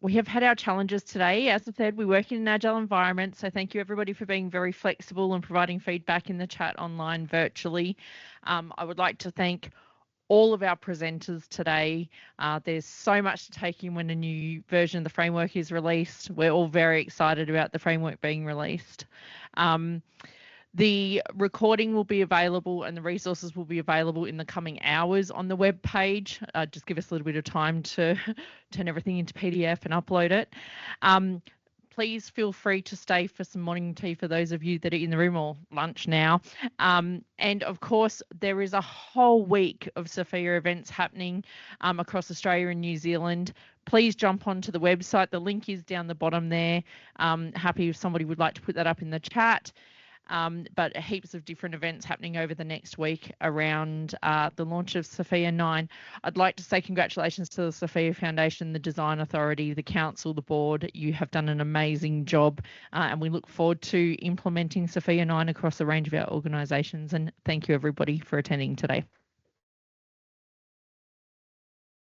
We have had our challenges today. As I said, we work in an agile environment, so thank you everybody for being very flexible and providing feedback in the chat online virtually. I would like to thank all of our presenters today. There's so much to take in when a new version of the framework is released. We're all very excited about the framework being released. The recording will be available and the resources will be available in the coming hours on the web page. Just give us a little bit of time to turn everything into PDF and upload it. Please feel free to stay for some morning tea for those of you that are in the room, or lunch now. And of course, there is a whole week of SFIA events happening across Australia and New Zealand. Please jump onto the website. The link is down the bottom there. Happy if somebody would like to put that up in the chat. But heaps of different events happening over the next week around the launch of SFIA 9. I'd like to say congratulations to the SFIA Foundation, the Design Authority, the Council, the Board. You have done an amazing job, and we look forward to implementing SFIA 9 across a range of our organisations. And thank you everybody for attending today.